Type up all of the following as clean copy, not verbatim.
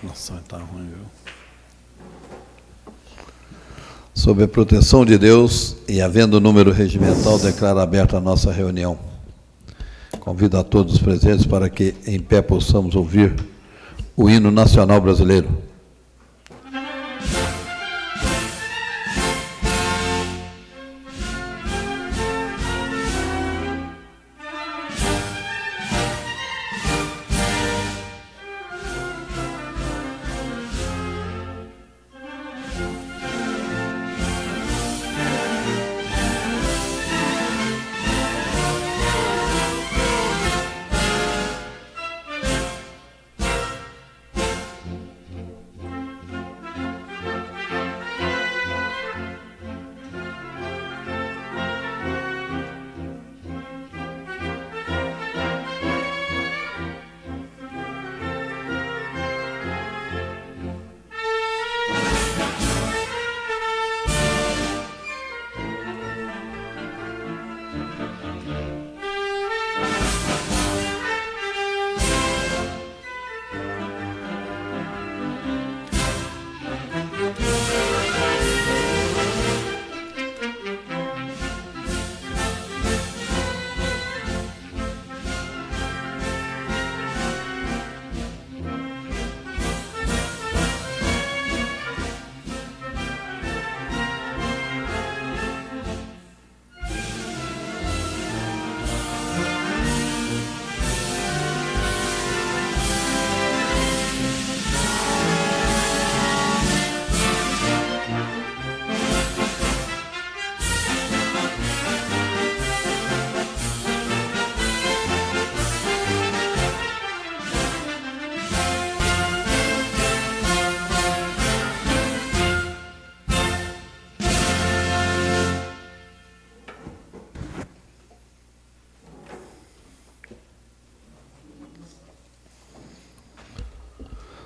Nossa, tá ruim, viu? Sob a proteção de Deus e havendo o número regimental, declaro aberta a nossa reunião. Convido a todos os presentes para que, em pé, possamos ouvir o hino nacional brasileiro.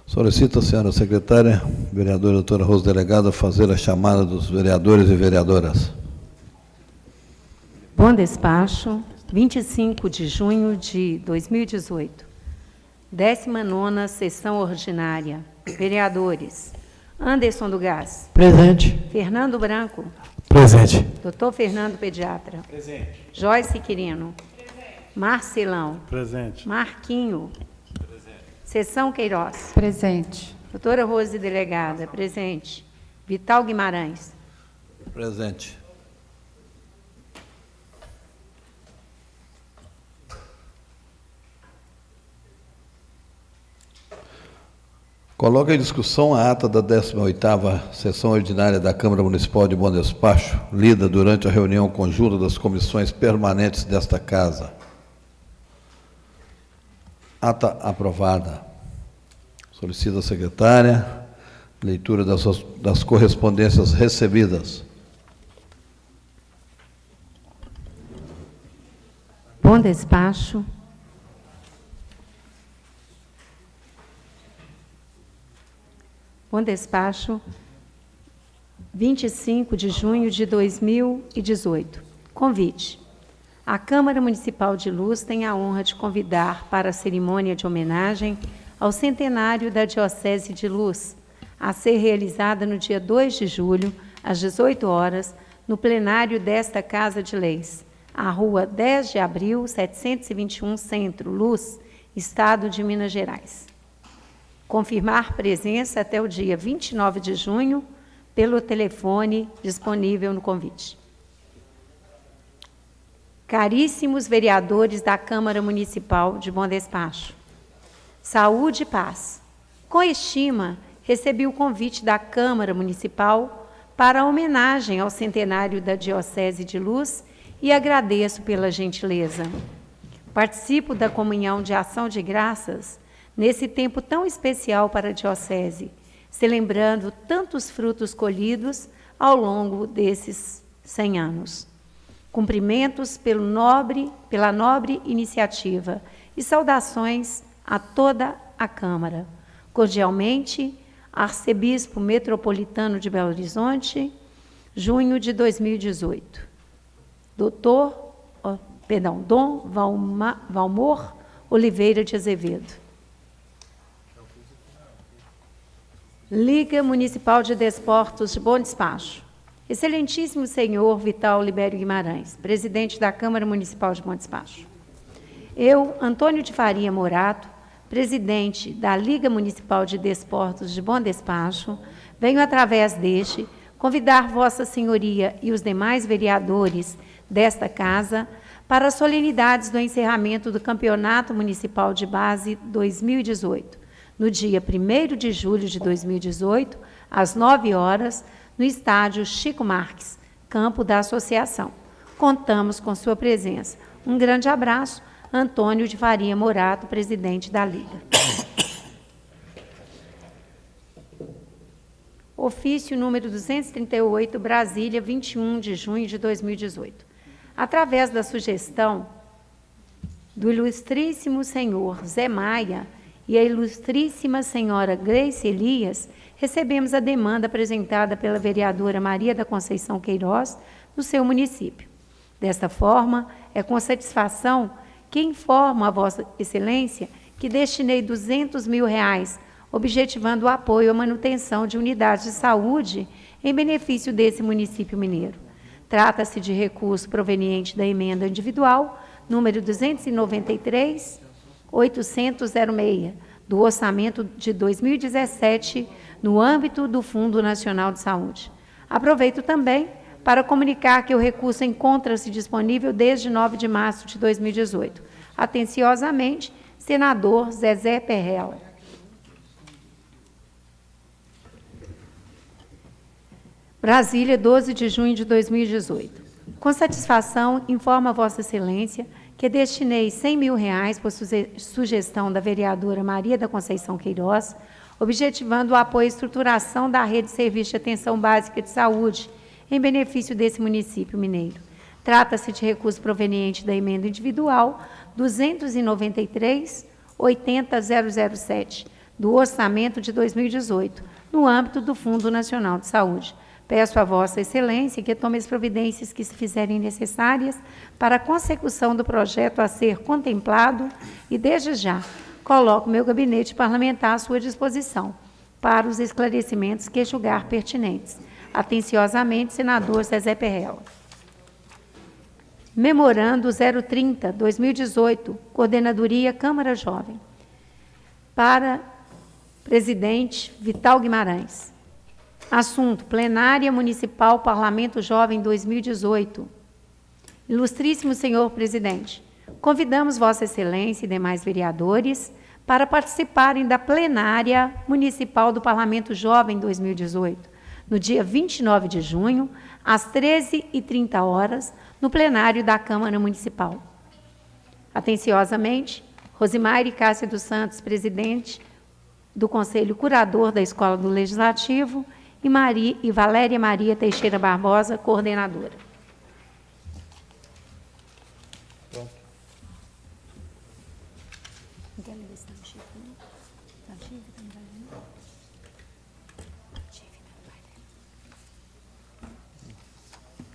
Solicito a senhora secretária, vereadora doutora Rosa Delegada, fazer a chamada dos vereadores e vereadoras. Bom despacho, 25 de junho de 2018. 19ª sessão ordinária. Vereadores: Anderson do Gás. Presente. Fernando Branco. Presente. Doutor Fernando, pediatra. Presente. Joyce Quirino. Marcelão. Presente. Marquinho. Sessão Queiroz. Presente. Doutora Rose Delegada, presente. Vital Guimarães. Presente. Coloco em discussão a ata da 18ª sessão ordinária da Câmara Municipal de Bom Despacho, lida durante a reunião conjunta das comissões permanentes desta Casa. Ata aprovada. Solicito a secretária leitura das correspondências recebidas. Bom despacho. Bom despacho, 25 de junho de 2018. Convite. A Câmara Municipal de Luz tem a honra de convidar para a cerimônia de homenagem ao centenário da Diocese de Luz, a ser realizada no dia 2 de julho, às 18 horas, no plenário desta Casa de Leis, à Rua 10 de Abril, 721, Centro, Luz, Estado de Minas Gerais. Confirmar presença até o dia 29 de junho, pelo telefone disponível no convite. Caríssimos vereadores da Câmara Municipal de Bom Despacho, saúde e paz. Com estima, recebi o convite da Câmara Municipal para a homenagem ao centenário da Diocese de Luz e agradeço pela gentileza. Participo da comunhão de ação de graças nesse tempo tão especial para a Diocese, celebrando tantos frutos colhidos ao longo desses 100 anos. Cumprimentos pela nobre iniciativa e saudações a toda a Câmara. Cordialmente, Arcebispo Metropolitano de Belo Horizonte, junho de 2018. Dom Valmor Oliveira de Azevedo. Liga Municipal de Desportos de Bom Despacho. Excelentíssimo senhor Vital Libério Guimarães, presidente da Câmara Municipal de Bom Despacho. Eu, Antônio de Faria Morato, presidente da Liga Municipal de Desportos de Bom Despacho, venho, através deste, convidar Vossa Senhoria e os demais vereadores desta Casa para as solenidades do encerramento do Campeonato Municipal de Base 2018, no dia 1º de julho de 2018, às 9 horas, no estádio Chico Marques, campo da associação. Contamos com sua presença. Um grande abraço, Antônio de Faria Morato, presidente da Liga. Ofício número 238, Brasília, 21 de junho de 2018. Através da sugestão do ilustríssimo senhor Zé Maia e a ilustríssima senhora Grace Elias, recebemos a demanda apresentada pela vereadora Maria da Conceição Queiroz no seu município. Desta forma, é com satisfação que informo a Vossa Excelência que destinei R$200 mil, objetivando o apoio à manutenção de unidades de saúde em benefício desse município mineiro. Trata-se de recurso proveniente da emenda individual, número 293.800.06, do orçamento de 2017, no âmbito do Fundo Nacional de Saúde. Aproveito também para comunicar que o recurso encontra-se disponível desde 9 de março de 2018. Atenciosamente, senador Zezé Perrella. Brasília, 12 de junho de 2018. Com satisfação, informo a Vossa Excelência que destinei R$100 mil por sugestão da vereadora Maria da Conceição Queiroz, objetivando o apoio à estruturação da rede de serviço de atenção básica de saúde em benefício desse município mineiro. Trata-se de recurso proveniente da emenda individual 293.80.007, do orçamento de 2018, no âmbito do Fundo Nacional de Saúde. Peço a Vossa Excelência que tome as providências que se fizerem necessárias para a consecução do projeto a ser contemplado e, desde já, coloco meu gabinete parlamentar à sua disposição para os esclarecimentos que julgar pertinentes. Atenciosamente, senador Zezé Perrella. Memorando 030-2018, Coordenadoria Câmara Jovem. Para presidente Vital Guimarães. Assunto: Plenária Municipal Parlamento Jovem 2018. Ilustríssimo senhor presidente, convidamos Vossa Excelência e demais vereadores para participarem da Plenária Municipal do Parlamento Jovem 2018, no dia 29 de junho, às 13h30, no plenário da Câmara Municipal. Atenciosamente, Rosimaire Cássia dos Santos, presidente do Conselho Curador da Escola do Legislativo, e Valéria Maria Teixeira Barbosa, coordenadora.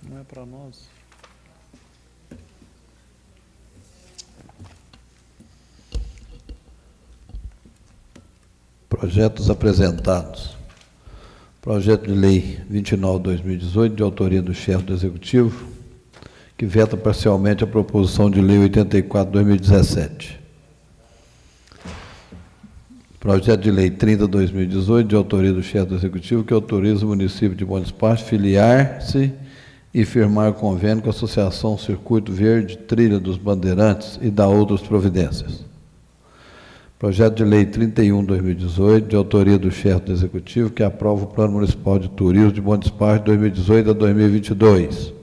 Não é para nós. Projetos apresentados. Projeto de Lei 29/2018, de autoria do chefe do Executivo, que veta parcialmente a proposição de Lei 84/2017. Projeto de Lei 30/2018, de autoria do chefe do Executivo, que autoriza o município de Bom Despacho filiar-se e firmar convênio com a Associação Circuito Verde Trilha dos Bandeirantes e dá outras providências. Projeto de Lei 31/2018, de autoria do chefe do Executivo, que aprova o Plano Municipal de Turismo de Bom Despacho de 2018 a 2022.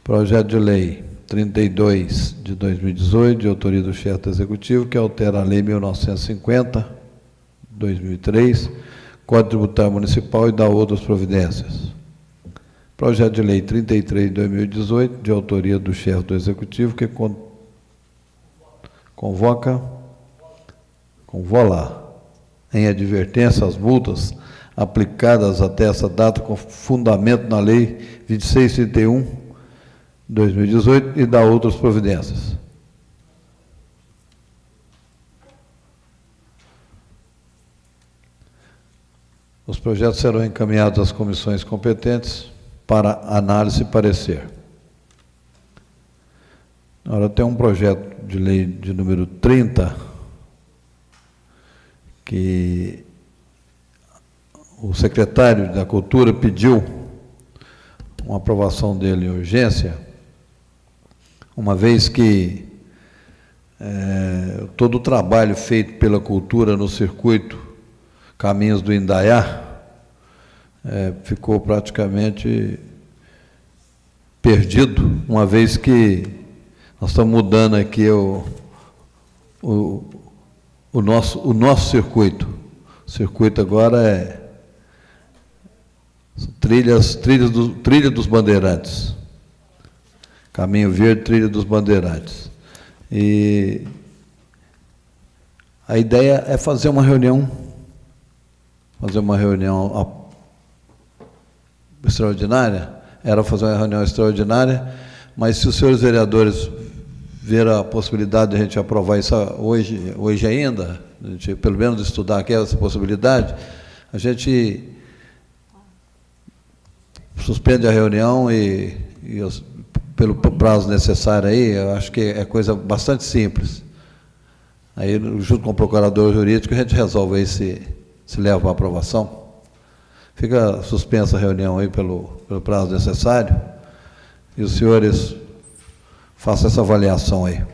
Projeto de Lei 32 de 2018, de autoria do chefe do Executivo, que altera a Lei 1950/2003, Código Tributário Municipal e dá outras providências. Projeto de Lei 33 de 2018, de autoria do chefe do Executivo, que convoca em advertência as multas aplicadas até essa data com fundamento na Lei 2631/2018 e dá outras providências. Os projetos serão encaminhados às comissões competentes para análise e parecer. Agora tem um projeto de lei de número 30, que o secretário da Cultura pediu uma aprovação dele em urgência, uma vez que todo o trabalho feito pela cultura no circuito Caminhos do Indaiá ficou praticamente perdido, uma vez que nós estamos mudando aqui o nosso circuito. O circuito agora é Trilha dos Bandeirantes. Caminho Verde, Trilha dos Bandeirantes. E a ideia é fazer uma reunião extraordinária, era fazer uma reunião extraordinária, mas se os senhores vereadores verem a possibilidade de a gente aprovar isso hoje ainda, a gente, pelo menos estudar aqui essa possibilidade, a gente suspende a reunião e pelo prazo necessário aí, eu acho que é coisa bastante simples. Aí, junto com o procurador jurídico, a gente resolve aí se leva para aprovação. Fica suspensa a reunião aí pelo prazo necessário e os senhores façam essa avaliação aí.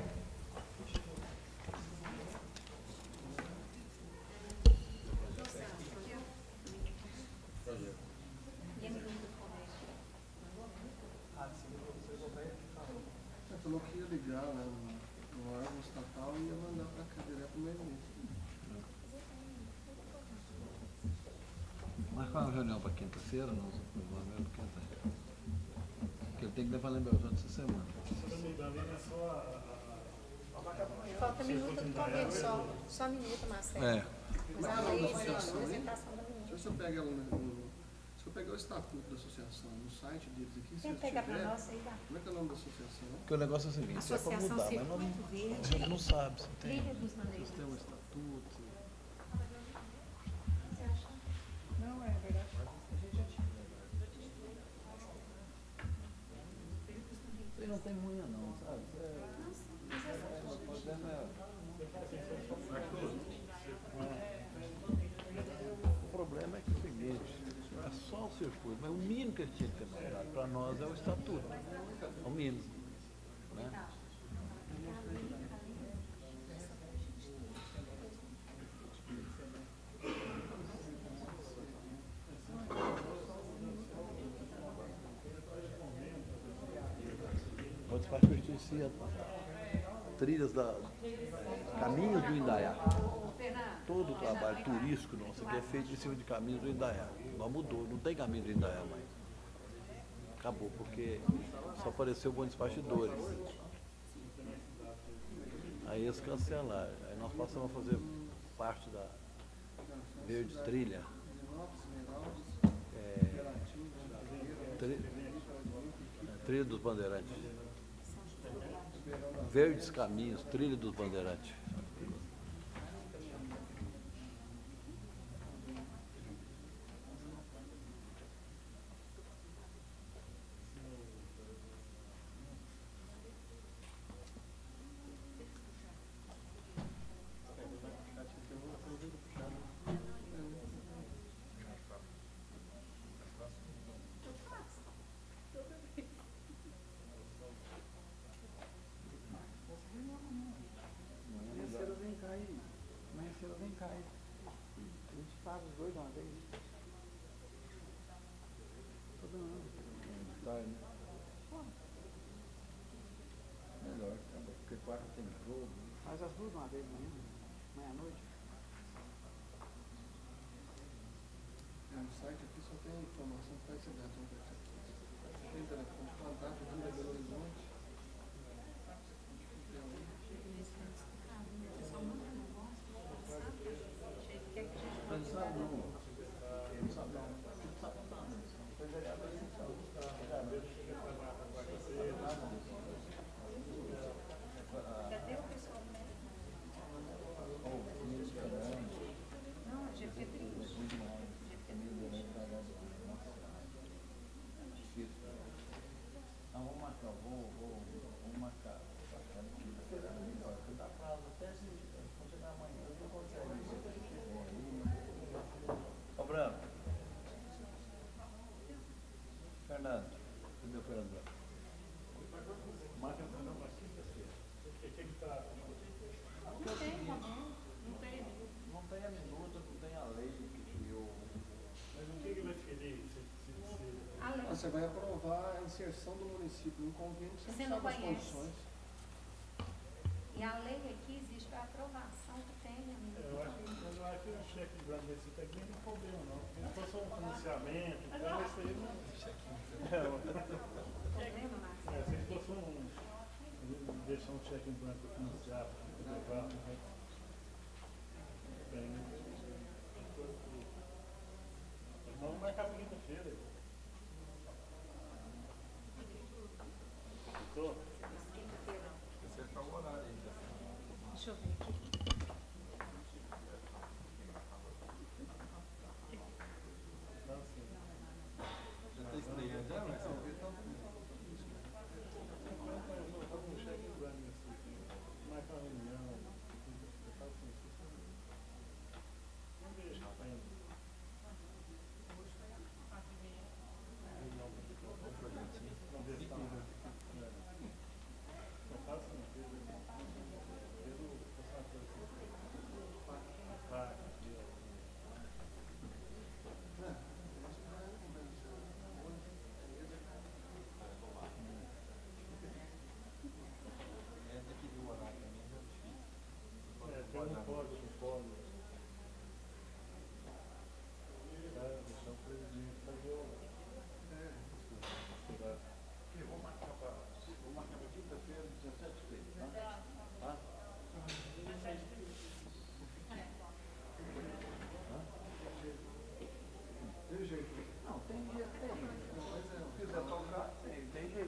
Falou que ia ligar lá no órgão estatal e ia mandar para cá direto no e-mail. Marcar uma reunião para quinta-feira, porque ele tem que levar lembrança dessa semana. Falta minuto do convênio, só minuto, Marcelo. Mas a lei, a apresentação da minuto. Se eu pegar ela se eu pegar o estatuto da associação no site deles aqui, se Quem eles pega para tiver, nós aí, dá. como é que é o nome da associação? Porque o negócio é o seguinte, Associação é para mudar, mas Circuito a Verde, gente não sabe se tem. Trilha dos Bandeirantes. Tem um estatuto. Não, é verdade. A gente já tinha. Isso aí não tem manha não, sabe? O problema é que é o seguinte, é só o circuito, mas o mínimo que ele tinha que ter mandado para nós é o estatuto. É o mínimo. Né? O despacho pertencia a trilhas Caminhos do Indaiá. Todo o trabalho turístico nosso aqui é feito em cima de Caminhos do Indaiá. Não mudou, não tem Caminho do Indaiá mais. Acabou, porque só apareceu bons despachadores. Aí eles cancelaram. Aí nós passamos a fazer parte da Verde Trilha. Trilha dos Bandeirantes. Verdes Caminhos, Trilha dos Bandeirantes. Amanhã cedo vem cá. A gente faz os dois de uma vez. Todo ano. Tarde, né? Melhor, porque quarta tem jogo. Faz as duas de uma vez amanhã. Amanhã à noite. No site aqui só tem informação para esse data. Tem telefone, contato, Vila Belo Horizonte. Mas sabe não. Cadê o pessoal? Não, GP30. Fernando. Cadê o Fernando? Marca o Fernando na quinta-feira. Não tem a minuta, não tem a lei que criou. Mas o que vai ferir? Você vai aprovar a inserção do município no convênio, você Você não sabe as conhece. condições. E a lei aqui existe para aprovação que tem, amigo. Eu acho que o cheque branco desse aqui não é problema, não. Se fosse um financiamento, então isso aí não. Problema, Marcos? Se fosse deixar um cheque em branco para financiar, para levar, bem. Vamos marcar para quinta-feira. Estou? Deixa eu ver aqui.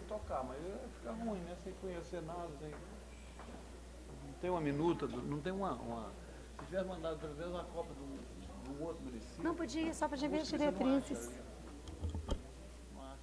Tocar, mas fica ruim, né? Sem conhecer nada, sem... não tem uma minuta, não tem uma... Se tivesse mandado pelo menos uma cópia de um outro município... Não podia, só podia ver as diretrizes. Não acha.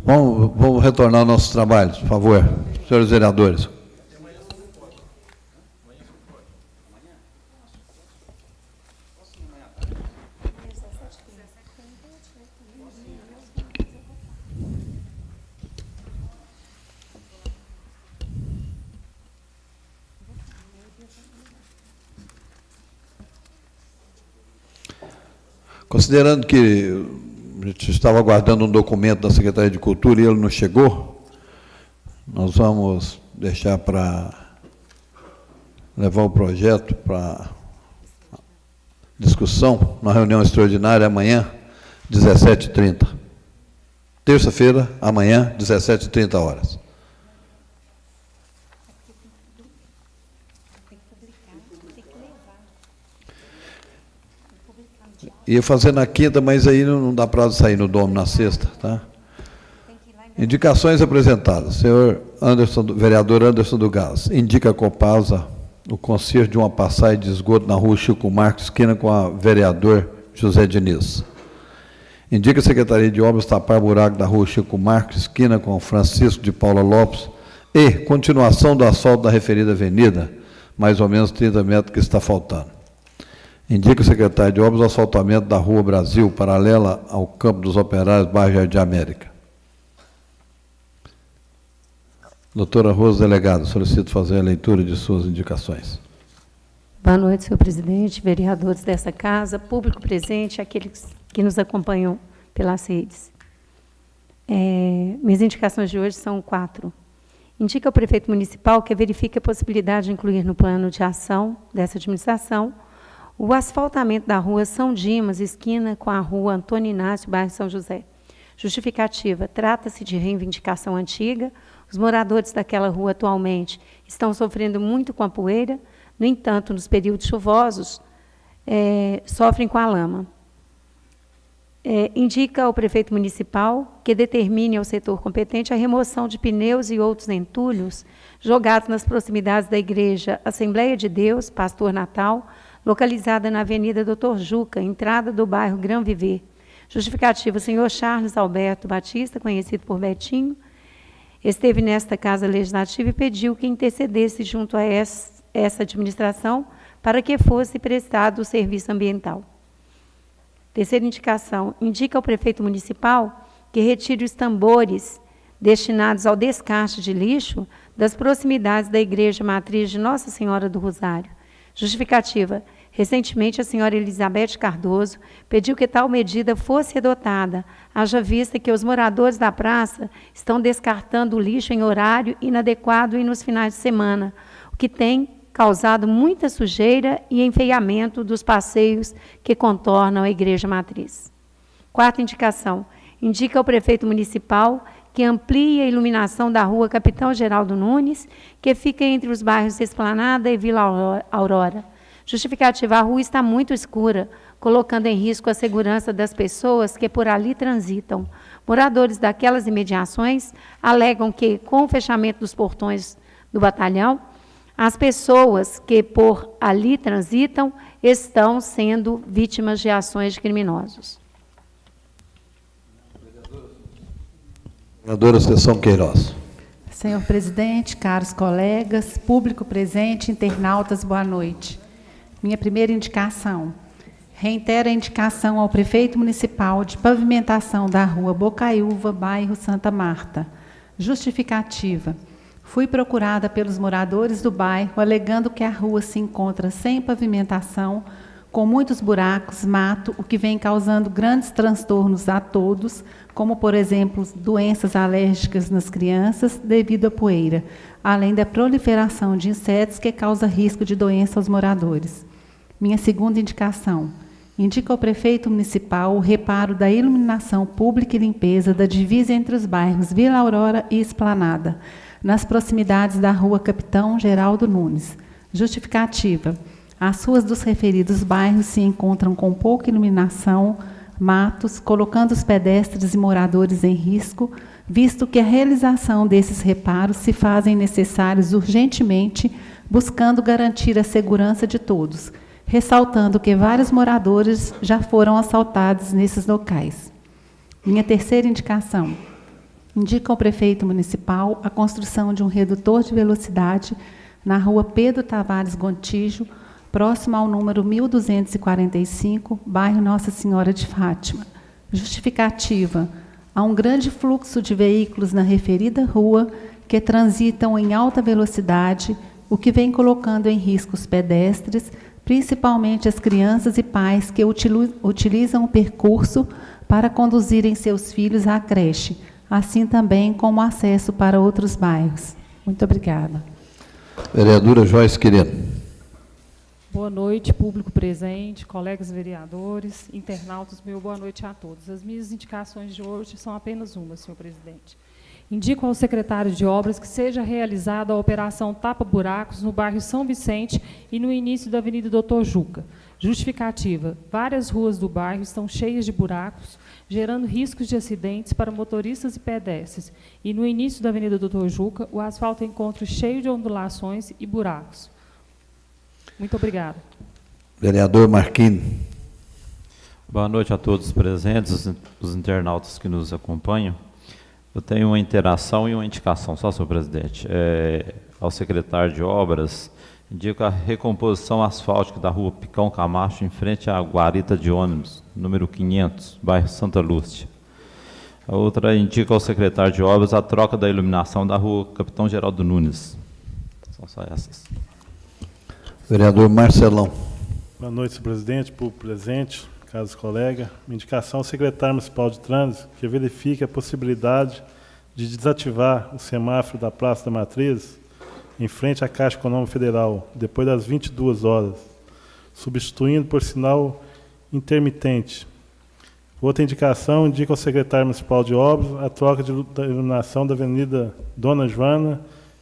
Vamos retornar ao nosso trabalho, por favor, senhores vereadores. Considerando que a gente estava aguardando um documento da Secretaria de Cultura e ele não chegou, nós vamos deixar para levar o projeto para discussão na reunião extraordinária amanhã, 17h30. Terça-feira, amanhã, 17h30. Ia fazer na quinta, mas aí não dá prazo de sair no domo na sexta, tá? Indicações apresentadas. Senhor vereador Anderson do Gás, indica a Copasa o conserto de uma passagem de esgoto na rua Chico Marques, esquina com a vereador José Diniz. Indica a Secretaria de Obras tapar buraco da rua Chico Marques, esquina com Francisco de Paula Lopes, e continuação do asfalto da referida avenida, mais ou menos 30 metros que está faltando. Indica o secretário de Obras o asfaltamento da Rua Brasil, paralela ao Campo dos Operários, bairro Jardim América. Doutora Rosa, delegada, solicito fazer a leitura de suas indicações. Boa noite, senhor presidente, vereadores dessa casa, público presente, aqueles que nos acompanham pelas redes. Minhas indicações de hoje são 4. Indica ao prefeito municipal que verifique a possibilidade de incluir no plano de ação dessa administração o asfaltamento da rua São Dimas, esquina com a rua Antônio Inácio, bairro São José. Justificativa: trata-se de reivindicação antiga. Os moradores daquela rua atualmente estão sofrendo muito com a poeira. No entanto, nos períodos chuvosos, sofrem com a lama. Indica ao prefeito municipal que determine ao setor competente a remoção de pneus e outros entulhos jogados nas proximidades da igreja Assembleia de Deus, Pastor Natal, localizada na Avenida Doutor Juca, entrada do bairro Gran Viver. Justificativa: o senhor Charles Alberto Batista, conhecido por Betinho, esteve nesta Casa Legislativa e pediu que intercedesse junto a essa administração para que fosse prestado o serviço ambiental. Terceira indicação: indica ao prefeito municipal que retire os tambores destinados ao descarte de lixo das proximidades da Igreja Matriz de Nossa Senhora do Rosário. Justificativa: recentemente a senhora Elizabeth Cardoso pediu que tal medida fosse adotada, haja vista que os moradores da praça estão descartando o lixo em horário inadequado e nos finais de semana, o que tem causado muita sujeira e enfeiamento dos passeios que contornam a Igreja Matriz. Quarta indicação: indica ao prefeito municipal que amplie a iluminação da rua Capitão Geraldo Nunes, que fica entre os bairros Esplanada e Vila Aurora. Justificativa: a rua está muito escura, colocando em risco a segurança das pessoas que por ali transitam. Moradores daquelas imediações alegam que, com o fechamento dos portões do batalhão, as pessoas que por ali transitam estão sendo vítimas de ações de criminosos. Vereadora Sessão Queiroz. Senhor presidente, caros colegas, público presente, internautas, boa noite. Minha primeira indicação: reitero a indicação ao prefeito municipal de pavimentação da rua Bocaiúva, bairro Santa Marta. Justificativa: fui procurada pelos moradores do bairro, alegando que a rua se encontra sem pavimentação, com muitos buracos, mato, o que vem causando grandes transtornos a todos, como, por exemplo, doenças alérgicas nas crianças devido à poeira, além da proliferação de insetos que causa risco de doença aos moradores. Minha segunda indicação: indica ao prefeito municipal o reparo da iluminação pública e limpeza da divisa entre os bairros Vila Aurora e Esplanada, nas proximidades da rua Capitão Geraldo Nunes. Justificativa: as ruas dos referidos bairros se encontram com pouca iluminação, matos, colocando os pedestres e moradores em risco, visto que a realização desses reparos se fazem necessários urgentemente, buscando garantir a segurança de todos, ressaltando que vários moradores já foram assaltados nesses locais. Minha terceira indicação: indica ao prefeito municipal a construção de um redutor de velocidade na rua Pedro Tavares Gontijo, próximo ao número 1245, bairro Nossa Senhora de Fátima. Justificativa: há um grande fluxo de veículos na referida rua que transitam em alta velocidade, o que vem colocando em risco os pedestres, principalmente as crianças e pais que utilizam o percurso para conduzirem seus filhos à creche, assim também como acesso para outros bairros. Muito obrigada. Vereadora Joyce Quirino. Boa noite, público presente, colegas vereadores, internautas, meu boa noite a todos. As minhas indicações de hoje são apenas uma, senhor presidente. Indico ao secretário de Obras que seja realizada a operação tapa-buracos no bairro São Vicente e no início da Avenida Doutor Juca. Justificativa: várias ruas do bairro estão cheias de buracos, gerando riscos de acidentes para motoristas e pedestres. E no início da Avenida Doutor Juca, o asfalto encontra cheio de ondulações e buracos. Muito obrigada. Vereador Marquinhos. Boa noite a todos os presentes, os internautas que nos acompanham. Eu tenho uma interação e uma indicação, só, senhor presidente. Ao secretário de Obras, indico a recomposição asfáltica da rua Picão Camacho, em frente à guarita de ônibus, número 500, bairro Santa Lúcia. A outra indica ao secretário de Obras a troca da iluminação da rua Capitão Geraldo Nunes. São só essas. Vereador Marcelão. Boa noite, senhor presidente, público presente, caros colegas. Minha indicação ao secretário municipal de trânsito que verifique a possibilidade de desativar o semáforo da Praça da Matriz em frente à Caixa Econômica Federal, depois das 22 horas, substituindo por sinal intermitente. Outra indicação indica ao secretário municipal de obras a troca da iluminação da Avenida Dona Joana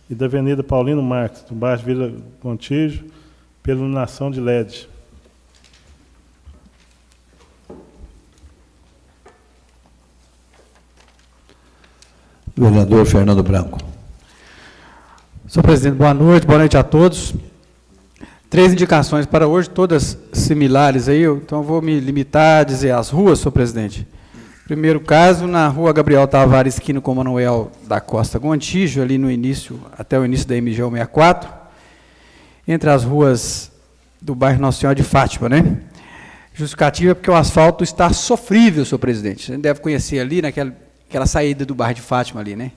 e da Avenida Paulino Marques, do bairro Vila Contígio, pela iluminação de LED. Vereador Fernando Branco. Senhor presidente, boa noite a todos. 3 indicações para hoje, todas similares aí, então eu vou me limitar a dizer as ruas, senhor presidente. Primeiro caso, na rua Gabriel Tavares, esquina com Manuel da Costa Gontijo, ali no início, até o início da MG 164, entre as ruas do bairro Nossa Senhora de Fátima, né? Justificativa é porque o asfalto está sofrível, senhor presidente. Você deve conhecer ali, naquela saída do bairro de Fátima ali, né?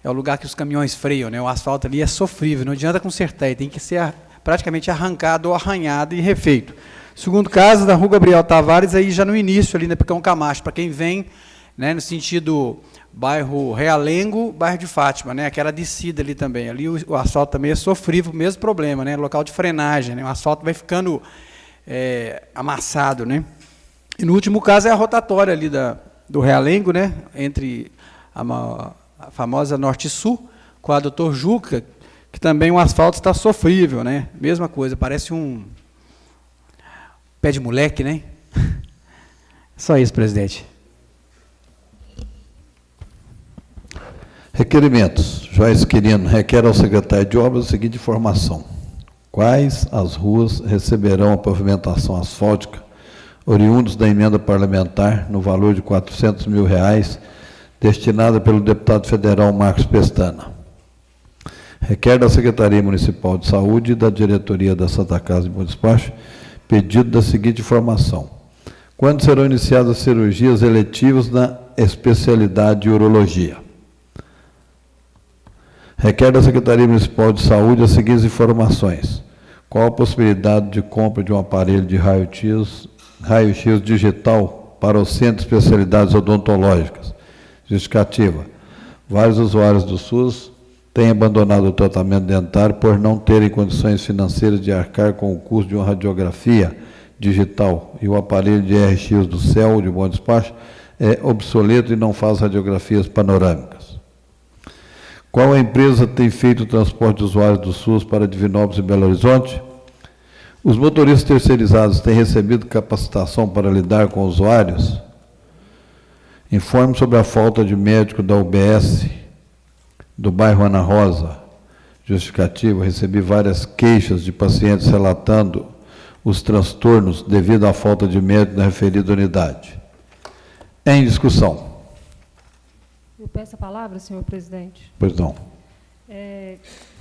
É o lugar que os caminhões freiam, né? O asfalto ali é sofrível, não adianta consertar, ele tem que ser praticamente arrancado ou arranhado e refeito. Segundo caso, da rua Gabriel Tavares, aí já no início, ali na Picão Camacho, para quem vem, né, no sentido bairro Realengo, bairro de Fátima, né, aquela descida ali também. Ali o asfalto também é sofrível, mesmo problema, né, local de frenagem, né, o asfalto vai ficando amassado, né. E no último caso é a rotatória ali do Realengo, né, entre a famosa Norte e Sul, com a Doutor Juca, que também o asfalto está sofrível, né? Mesma coisa, parece um pé de moleque, né? Só isso, presidente. Requerimentos. Joyce Quirino requer ao secretário de obras a seguinte informação: quais as ruas receberão a pavimentação asfáltica oriundos da emenda parlamentar no valor de R$400 mil, destinada pelo deputado federal Marcos Pestana? Requer da Secretaria Municipal de Saúde e da Diretoria da Santa Casa de Bom Despacho pedido da seguinte informação: quando serão iniciadas as cirurgias eletivas na especialidade de urologia? Requer da Secretaria Municipal de Saúde as seguintes informações: qual a possibilidade de compra de um aparelho de raio-x digital para o Centro de Especialidades Odontológicas? Justificativa: vários usuários do SUS têm abandonado o tratamento dentário por não terem condições financeiras de arcar com o custo de uma radiografia digital, e o aparelho de RX do CEL, de Bom Despacho, é obsoleto e não faz radiografias panorâmicas. Qual a empresa tem feito o transporte de usuários do SUS para Divinópolis e Belo Horizonte? Os motoristas terceirizados têm recebido capacitação para lidar com usuários? Informe sobre a falta de médico da UBS do bairro Ana Rosa. Justificativa: recebi várias queixas de pacientes relatando os transtornos devido à falta de médico na referida unidade. Em discussão. Eu peço a palavra, senhor presidente. Pois não.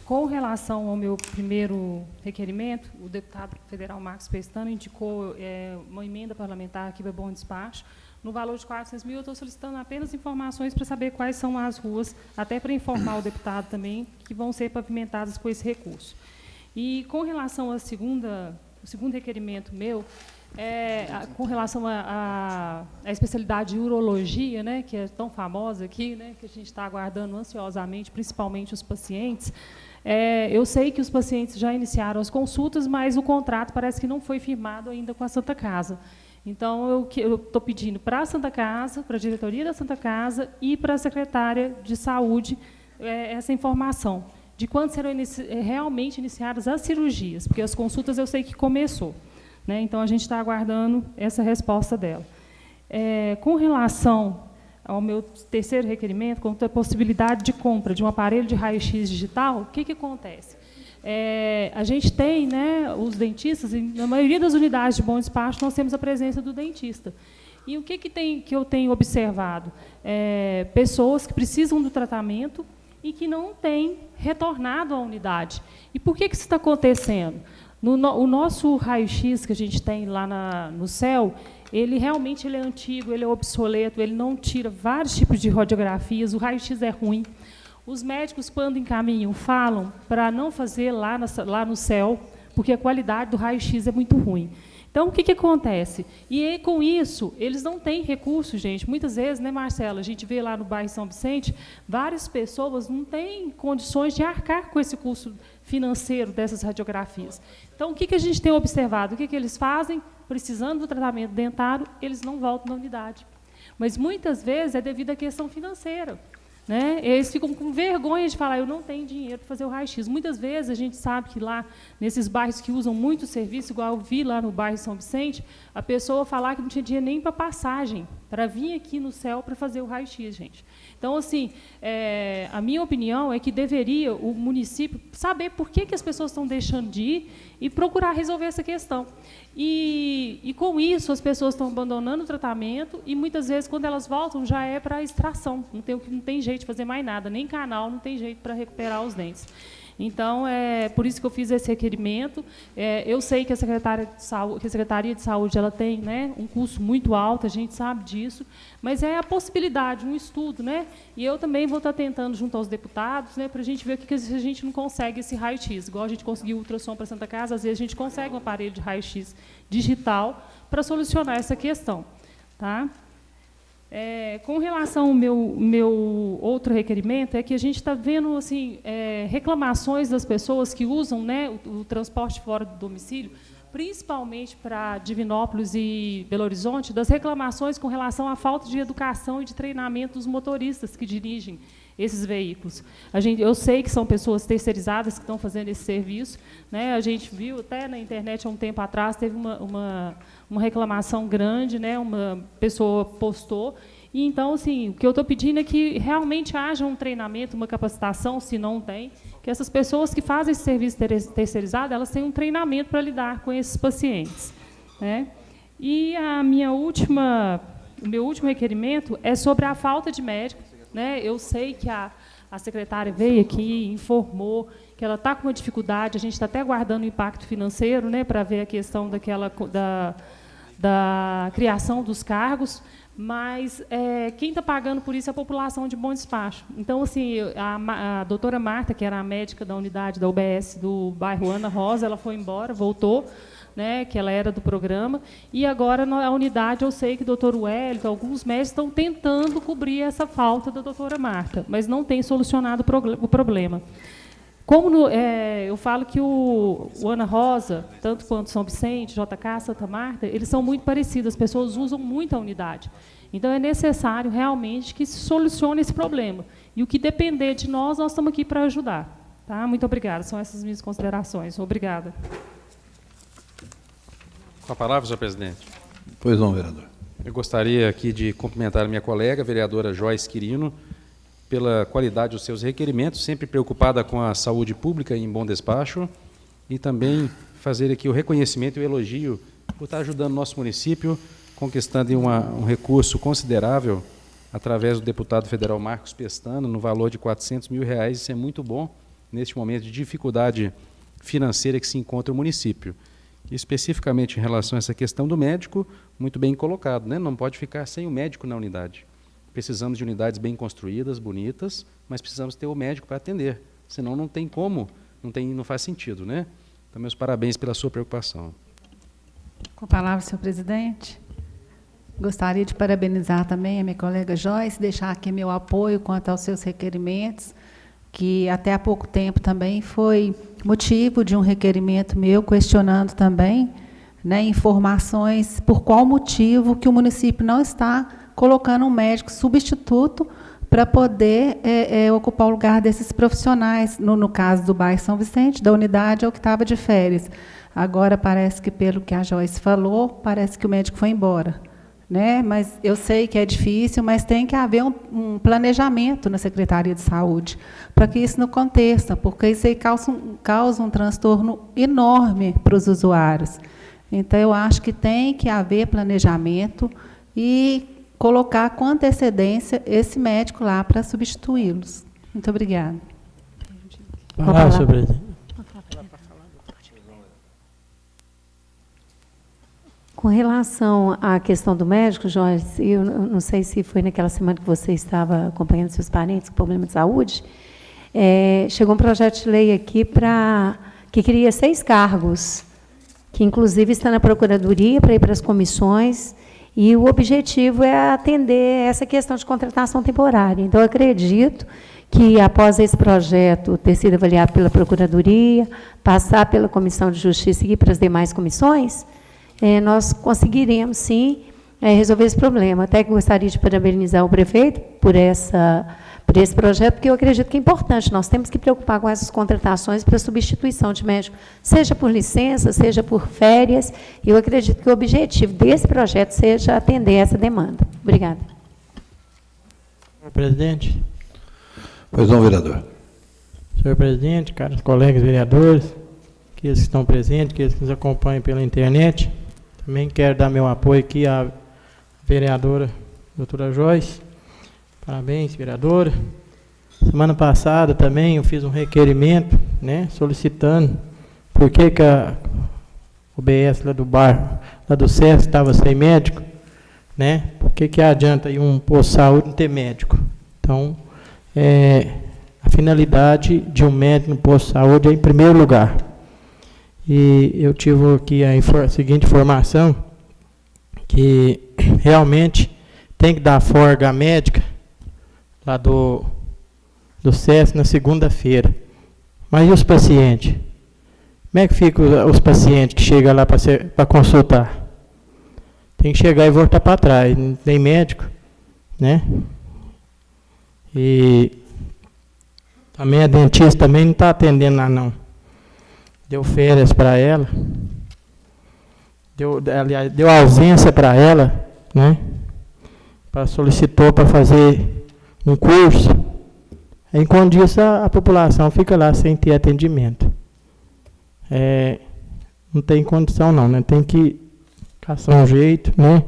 Com relação ao meu primeiro requerimento, o deputado federal Marcos Pestana indicou uma emenda parlamentar aqui para Bom Despacho, no valor de R$400 mil. Eu estou solicitando apenas informações para saber quais são as ruas, até para informar o deputado também, que vão ser pavimentadas com esse recurso. E com relação ao segundo requerimento meu, com relação à especialidade de urologia, né, que é tão famosa aqui, né, que a gente está aguardando ansiosamente, principalmente os pacientes. Eu sei que os pacientes já iniciaram as consultas, mas o contrato parece que não foi firmado ainda com a Santa Casa. Então, eu estou pedindo para a Santa Casa, para a diretoria da Santa Casa e para a secretária de Saúde essa informação de quando serão realmente iniciadas as cirurgias, porque as consultas eu sei que começou, né? Então, a gente está aguardando essa resposta dela. Com relação ao meu terceiro requerimento, quanto à possibilidade de compra de um aparelho de raio-x digital, o que acontece? A gente tem, né, os dentistas, e na maioria das unidades de Bom Despacho, nós temos a presença do dentista. E o que eu tenho observado? Pessoas que precisam do tratamento e que não têm retornado à unidade. E por que isso está acontecendo? O nosso raio-x que a gente tem lá no CEL, ele realmente é antigo, ele é obsoleto, ele não tira vários tipos de radiografias, o raio-x é ruim. Os médicos, quando encaminham, falam para não fazer lá no CEL, porque a qualidade do raio-x é muito ruim. Então, o que acontece? E com isso, eles não têm recursos, gente. Muitas vezes, né, Marcela, a gente vê lá no bairro São Vicente, várias pessoas não têm condições de arcar com esse custo financeiro dessas radiografias. Então, o que a gente tem observado? O que eles fazem? Precisando do tratamento dentário, eles não voltam na unidade. Mas, muitas vezes, é devido à questão financeira. Né? Eles ficam com vergonha de falar, eu não tenho dinheiro para fazer o raio-x. Muitas vezes a gente sabe que lá, nesses bairros que usam muito serviço, igual eu vi lá no bairro São Vicente, a pessoa falar que não tinha dinheiro nem para passagem, para vir aqui no céu para fazer o raio-x, gente. Então, assim, a minha opinião é que deveria o município saber por que as pessoas estão deixando de ir e procurar resolver essa questão. E com isso, as pessoas estão abandonando o tratamento e, muitas vezes, quando elas voltam, já é para extração. Não tem jeito de fazer mais nada, nem canal, não tem jeito para recuperar os dentes. Então, é por isso que eu fiz esse requerimento. Eu sei que a Secretaria de Saúde ela tem, né, um custo muito alto, a gente sabe disso, mas é a possibilidade, um estudo. Né? E eu também vou estar tentando, junto aos deputados, né, para a gente ver o que a gente não consegue esse raio-x. Igual a gente conseguiu o ultrassom para a Santa Casa, às vezes a gente consegue um aparelho de raio-x digital para solucionar essa questão. Tá? Com relação ao meu outro requerimento, é que a gente está vendo assim, reclamações das pessoas que usam, né, o transporte fora do domicílio, principalmente para Divinópolis e Belo Horizonte, das reclamações com relação à falta de educação e de treinamento dos motoristas que dirigem esses veículos. Eu sei que são pessoas terceirizadas que estão fazendo esse serviço. Né? A gente viu até na internet, há um tempo atrás, teve uma reclamação grande, né? Uma pessoa postou. E, então, assim, o que eu estou pedindo é que realmente haja um treinamento, uma capacitação, se não tem, que essas pessoas que fazem esse serviço terceirizado, elas tenham um treinamento para lidar com esses pacientes. Né? E o meu último requerimento é sobre a falta de médicos. Né? Eu sei que a secretária veio aqui, informou que ela está com uma dificuldade, a gente está até aguardando o impacto financeiro, né, para ver a questão da criação dos cargos, mas quem está pagando por isso é a população de Bom Despacho. Então, assim, a doutora Marta, que era a médica da unidade da UBS do bairro Ana Rosa, ela foi embora, voltou, né, que ela era do programa, e agora a unidade, eu sei que o doutor Wellington, alguns médicos estão tentando cobrir essa falta da doutora Marta, mas não tem solucionado o problema. Como eu falo que o Ana Rosa, tanto quanto São Vicente, JK, Santa Marta, eles são muito parecidos, as pessoas usam muito a unidade. Então, é necessário realmente que se solucione esse problema. E o que depender de nós estamos aqui para ajudar. Tá? Muito obrigada. São essas minhas considerações. Obrigada. Com a palavra, senhor presidente. Pois não, vereador. Eu gostaria aqui de cumprimentar a minha colega, a vereadora Joyce Quirino, pela qualidade dos seus requerimentos, sempre preocupada com a saúde pública em Bom Despacho, e também fazer aqui o reconhecimento e o elogio por estar ajudando o nosso município, conquistando um recurso considerável através do deputado federal Marcos Pestana, no valor de R$400 mil. Isso é muito bom neste momento de dificuldade financeira que se encontra o município. Especificamente em relação a essa questão do médico, muito bem colocado, né? Não pode ficar sem o médico na unidade. Precisamos de unidades bem construídas, bonitas, mas precisamos ter o médico para atender, senão não tem como, não faz sentido. Né? Então, meus parabéns pela sua preocupação. Com a palavra, senhor presidente. Gostaria de parabenizar também a minha colega Joyce, deixar aqui meu apoio quanto aos seus requerimentos, que até há pouco tempo também foi motivo de um requerimento meu, questionando também, né, informações por qual motivo que o município não está colocando um médico substituto para poder ocupar o lugar desses profissionais, no caso do bairro São Vicente, da unidade, é o que estava de férias. Agora, parece que, pelo que a Joyce falou, parece que o médico foi embora. Né? Mas eu sei que é difícil, mas tem que haver um planejamento na Secretaria de Saúde, para que isso não aconteça, porque isso aí causa um transtorno enorme para os usuários. Então, eu acho que tem que haver planejamento e colocar com antecedência esse médico lá para substituí-los. Muito obrigada. Palavra, senhor presidente. Com relação à questão do médico, Joyce, eu não sei se foi naquela semana que você estava acompanhando seus parentes com problema de saúde, chegou um projeto de lei aqui que queria 6 cargos, que inclusive está na Procuradoria para ir para as comissões, e o objetivo é atender essa questão de contratação temporária. Então, eu acredito que, após esse projeto ter sido avaliado pela Procuradoria, passar pela Comissão de Justiça e ir para as demais comissões, nós conseguiremos, sim, resolver esse problema. Até que gostaria de parabenizar o prefeito por esse projeto, porque eu acredito que é importante. Nós temos que preocupar com essas contratações para substituição de médico, seja por licença, seja por férias. E eu acredito que o objetivo desse projeto seja atender essa demanda. Obrigada. Senhor presidente. Pois não, vereador. Senhor presidente, caros colegas vereadores, aqueles que estão presentes, aqueles que nos acompanham pela internet, também quero dar meu apoio aqui à vereadora doutora Joyce. Parabéns, vereadora. Semana passada também eu fiz um requerimento, né, solicitando por que a UBS lá do bairro, lá do SESC, estava sem médico, né? Por que adianta ir um posto de saúde não ter médico? Então, a finalidade de um médico no posto de saúde é em primeiro lugar. E eu tive aqui a seguinte informação, que realmente tem que dar folga médica lá do SESC na segunda-feira. Mas e os pacientes? Como é que ficam os pacientes que chegam lá para consultar? Tem que chegar e voltar para trás, não tem médico, né? E também a dentista também não está atendendo lá, não. Deu férias para ela, deu ausência para ela, né? Solicitou para fazer um curso. Enquanto isso, a população fica lá sem ter atendimento. Não tem condição, não, né? Tem que caçar um jeito, né,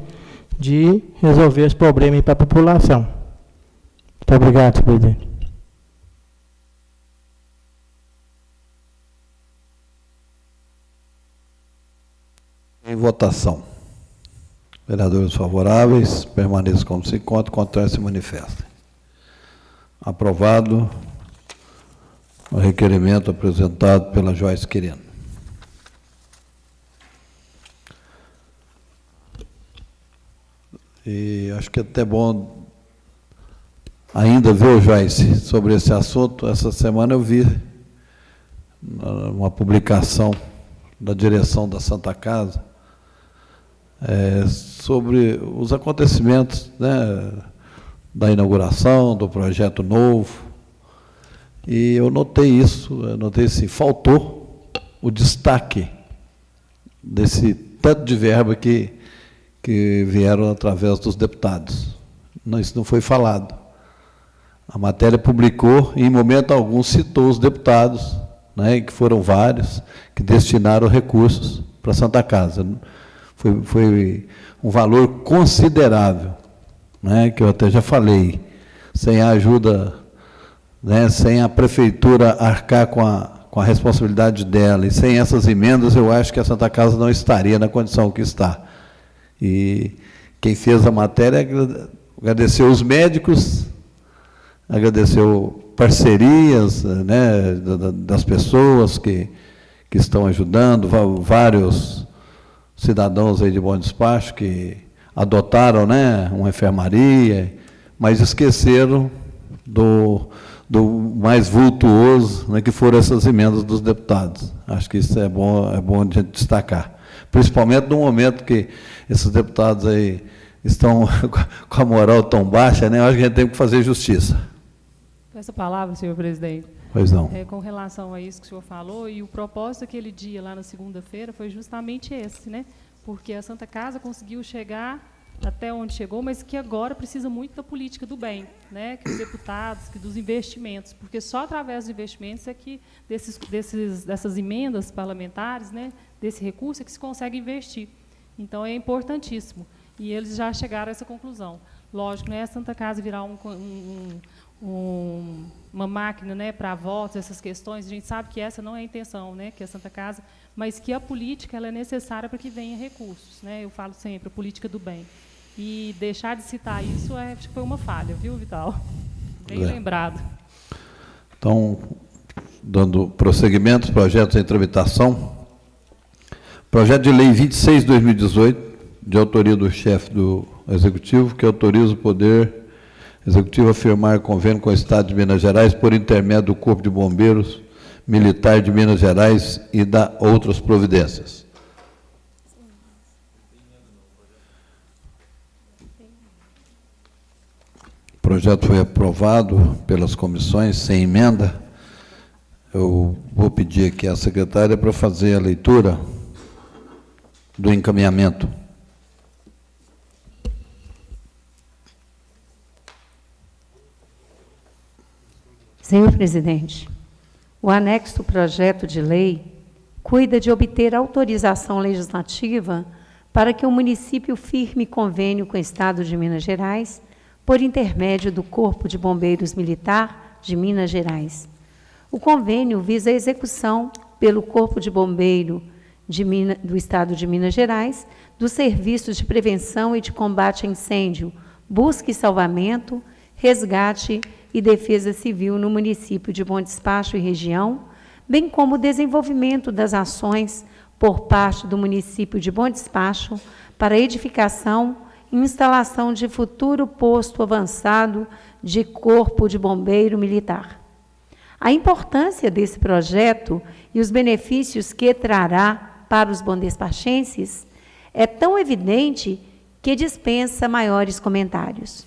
de resolver esse problema para a população. Muito obrigado, senhor presidente. Em votação. Vereadores favoráveis, permaneçam como se encontram, contrários se manifestem. Aprovado o requerimento apresentado pela Joyce Quirino. E acho que é até bom ainda, viu, Joyce, sobre esse assunto. Essa semana eu vi uma publicação da direção da Santa Casa sobre os acontecimentos, né, da inauguração, do projeto novo. E eu notei isso, assim, faltou o destaque desse tanto de verba que vieram através dos deputados. Não, isso não foi falado. A matéria publicou e, em momento algum, citou os deputados, né, que foram vários, que destinaram recursos para a Santa Casa. Foi um valor considerável, né, que eu até já falei. Sem a ajuda, né, sem a prefeitura arcar com a responsabilidade dela, e sem essas emendas, eu acho que a Santa Casa não estaria na condição que está. E quem fez a matéria agradeceu os médicos, agradeceu parcerias, né, das pessoas que estão ajudando, vários cidadãos aí de Bom Despacho que adotaram, né, uma enfermaria, mas esqueceram do mais vultuoso, né, que foram essas emendas dos deputados. Acho que isso é bom de destacar. Principalmente no momento que esses deputados aí estão com a moral tão baixa, né? Eu acho que a gente tem que fazer justiça. Essa palavra, senhor presidente. Pois não. Com relação a isso que o senhor falou, e o propósito daquele dia lá na segunda-feira foi justamente esse, né? Porque a Santa Casa conseguiu chegar até onde chegou, mas que agora precisa muito da política do bem, né? Que dos deputados, que dos investimentos, porque só através dos investimentos é que dessas emendas parlamentares, né? Desse recurso é que se consegue investir. Então é importantíssimo. E eles já chegaram a essa conclusão. Lógico, não é a Santa Casa virar uma máquina, né, para votos, essas questões. A gente sabe que essa não é a intenção, né, que a Santa Casa, mas que a política ela é necessária para que venha recursos, né? Eu falo sempre, a política do bem. E deixar de citar isso acho que foi uma falha, viu, Vital? Bem lembrado. Então, dando prosseguimento, projetos em tramitação. Projeto de Lei 26/2018, de autoria do chefe do Executivo, que autoriza o Poder Executivo a firmar convênio com o Estado de Minas Gerais por intermédio do Corpo de Bombeiros Militar de Minas Gerais e da outras providências. O projeto foi aprovado pelas comissões sem emenda. Eu vou pedir aqui à secretária para fazer a leitura do encaminhamento. Senhor presidente, o anexo do projeto de lei cuida de obter autorização legislativa para que o município firme convênio com o Estado de Minas Gerais por intermédio do Corpo de Bombeiros Militar de Minas Gerais. O convênio visa a execução pelo Corpo de Bombeiro do Estado de Minas Gerais dos serviços de prevenção e de combate a incêndio, busca e salvamento, resgate e defesa civil no município de Bom Despacho e região, bem como o desenvolvimento das ações por parte do município de Bom Despacho para edificação e instalação de futuro posto avançado de Corpo de Bombeiro Militar. A importância desse projeto e os benefícios que trará para os bondespachenses é tão evidente que dispensa maiores comentários.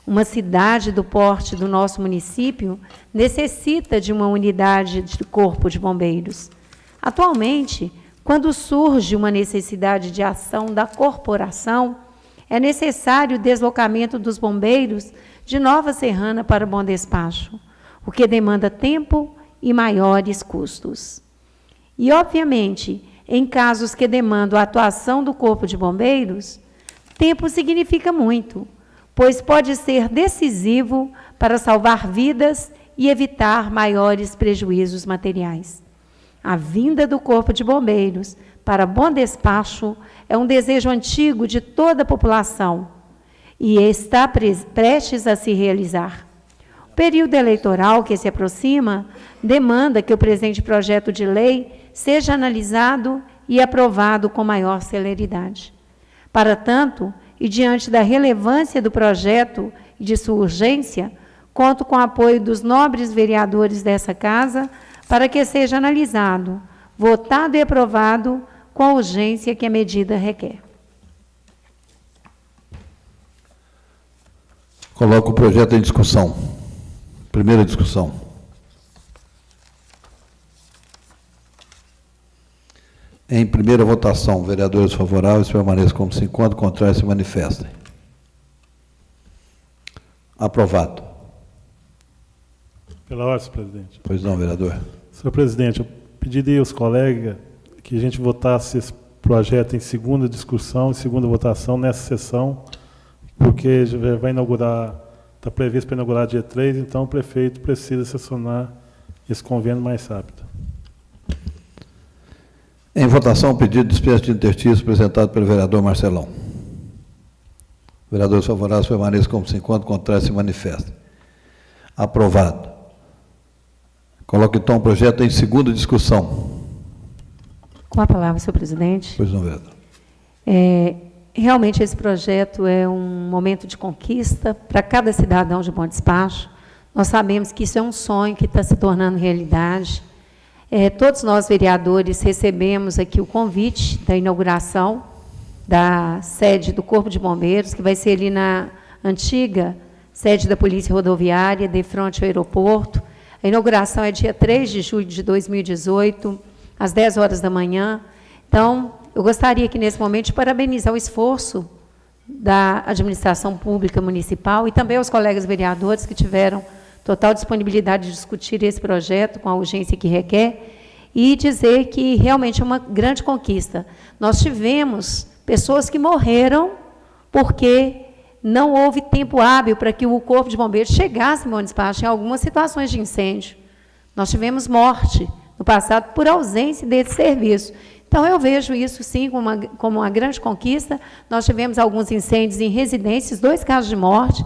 Uma cidade do porte do nosso município necessita de uma unidade de corpo de bombeiros. Atualmente, quando surge uma necessidade de ação da corporação, é necessário o deslocamento dos bombeiros de Nova Serrana para Bom Despacho, o que demanda tempo e maiores custos. E, obviamente, em casos que demandam a atuação do Corpo de Bombeiros, tempo significa muito, pois pode ser decisivo para salvar vidas e evitar maiores prejuízos materiais. A vinda do Corpo de Bombeiros para Bom Despacho é um desejo antigo de toda a população e está prestes a se realizar. O período eleitoral que se aproxima demanda que o presente projeto de lei seja analisado e aprovado com maior celeridade. Para tanto, e diante da relevância do projeto e de sua urgência, conto com o apoio dos nobres vereadores dessa casa para que seja analisado, votado e aprovado com a urgência que a medida requer. Coloco o projeto em discussão. Primeira discussão. Em primeira votação, vereadores favoráveis permaneçam como se encontram, contrários se manifestem. Aprovado. Pela ordem, senhor presidente. Pois não, vereador. Senhor presidente, eu pediria aos colegas que a gente votasse esse projeto em segunda discussão, em segunda votação nessa sessão, porque já vai inaugurar, está previsto para inaugurar dia 3, então o prefeito precisa sessionar esse convênio mais rápido. Em votação, o pedido de dispensa de interstício apresentado pelo vereador Marcelão. Vereadores favoráveis permaneçam como se encontram, contrários se manifestem. Aprovado. Coloco então o projeto em segunda discussão. Com a palavra, senhor presidente. Pois não, vereador. Realmente esse projeto é um momento de conquista para cada cidadão de Bom Despacho. Nós sabemos que isso é um sonho que está se tornando realidade. Todos nós, vereadores, recebemos aqui o convite da inauguração da sede do Corpo de Bombeiros, que vai ser ali na antiga sede da Polícia Rodoviária, de frente ao aeroporto. A inauguração é dia 3 de julho de 2018, às 10 horas da manhã. Então, eu gostaria aqui, nesse momento, de parabenizar o esforço da administração pública municipal e também aos colegas vereadores que tiveram total disponibilidade de discutir esse projeto com a urgência que requer e dizer que realmente é uma grande conquista. Nós tivemos pessoas que morreram porque não houve tempo hábil para que o Corpo de Bombeiros chegasse em Bom Despacho em algumas situações de incêndio. Nós tivemos morte no passado por ausência desse serviço. Então, eu vejo isso, sim, como uma grande conquista. Nós tivemos alguns incêndios em residências, 2 casos de morte,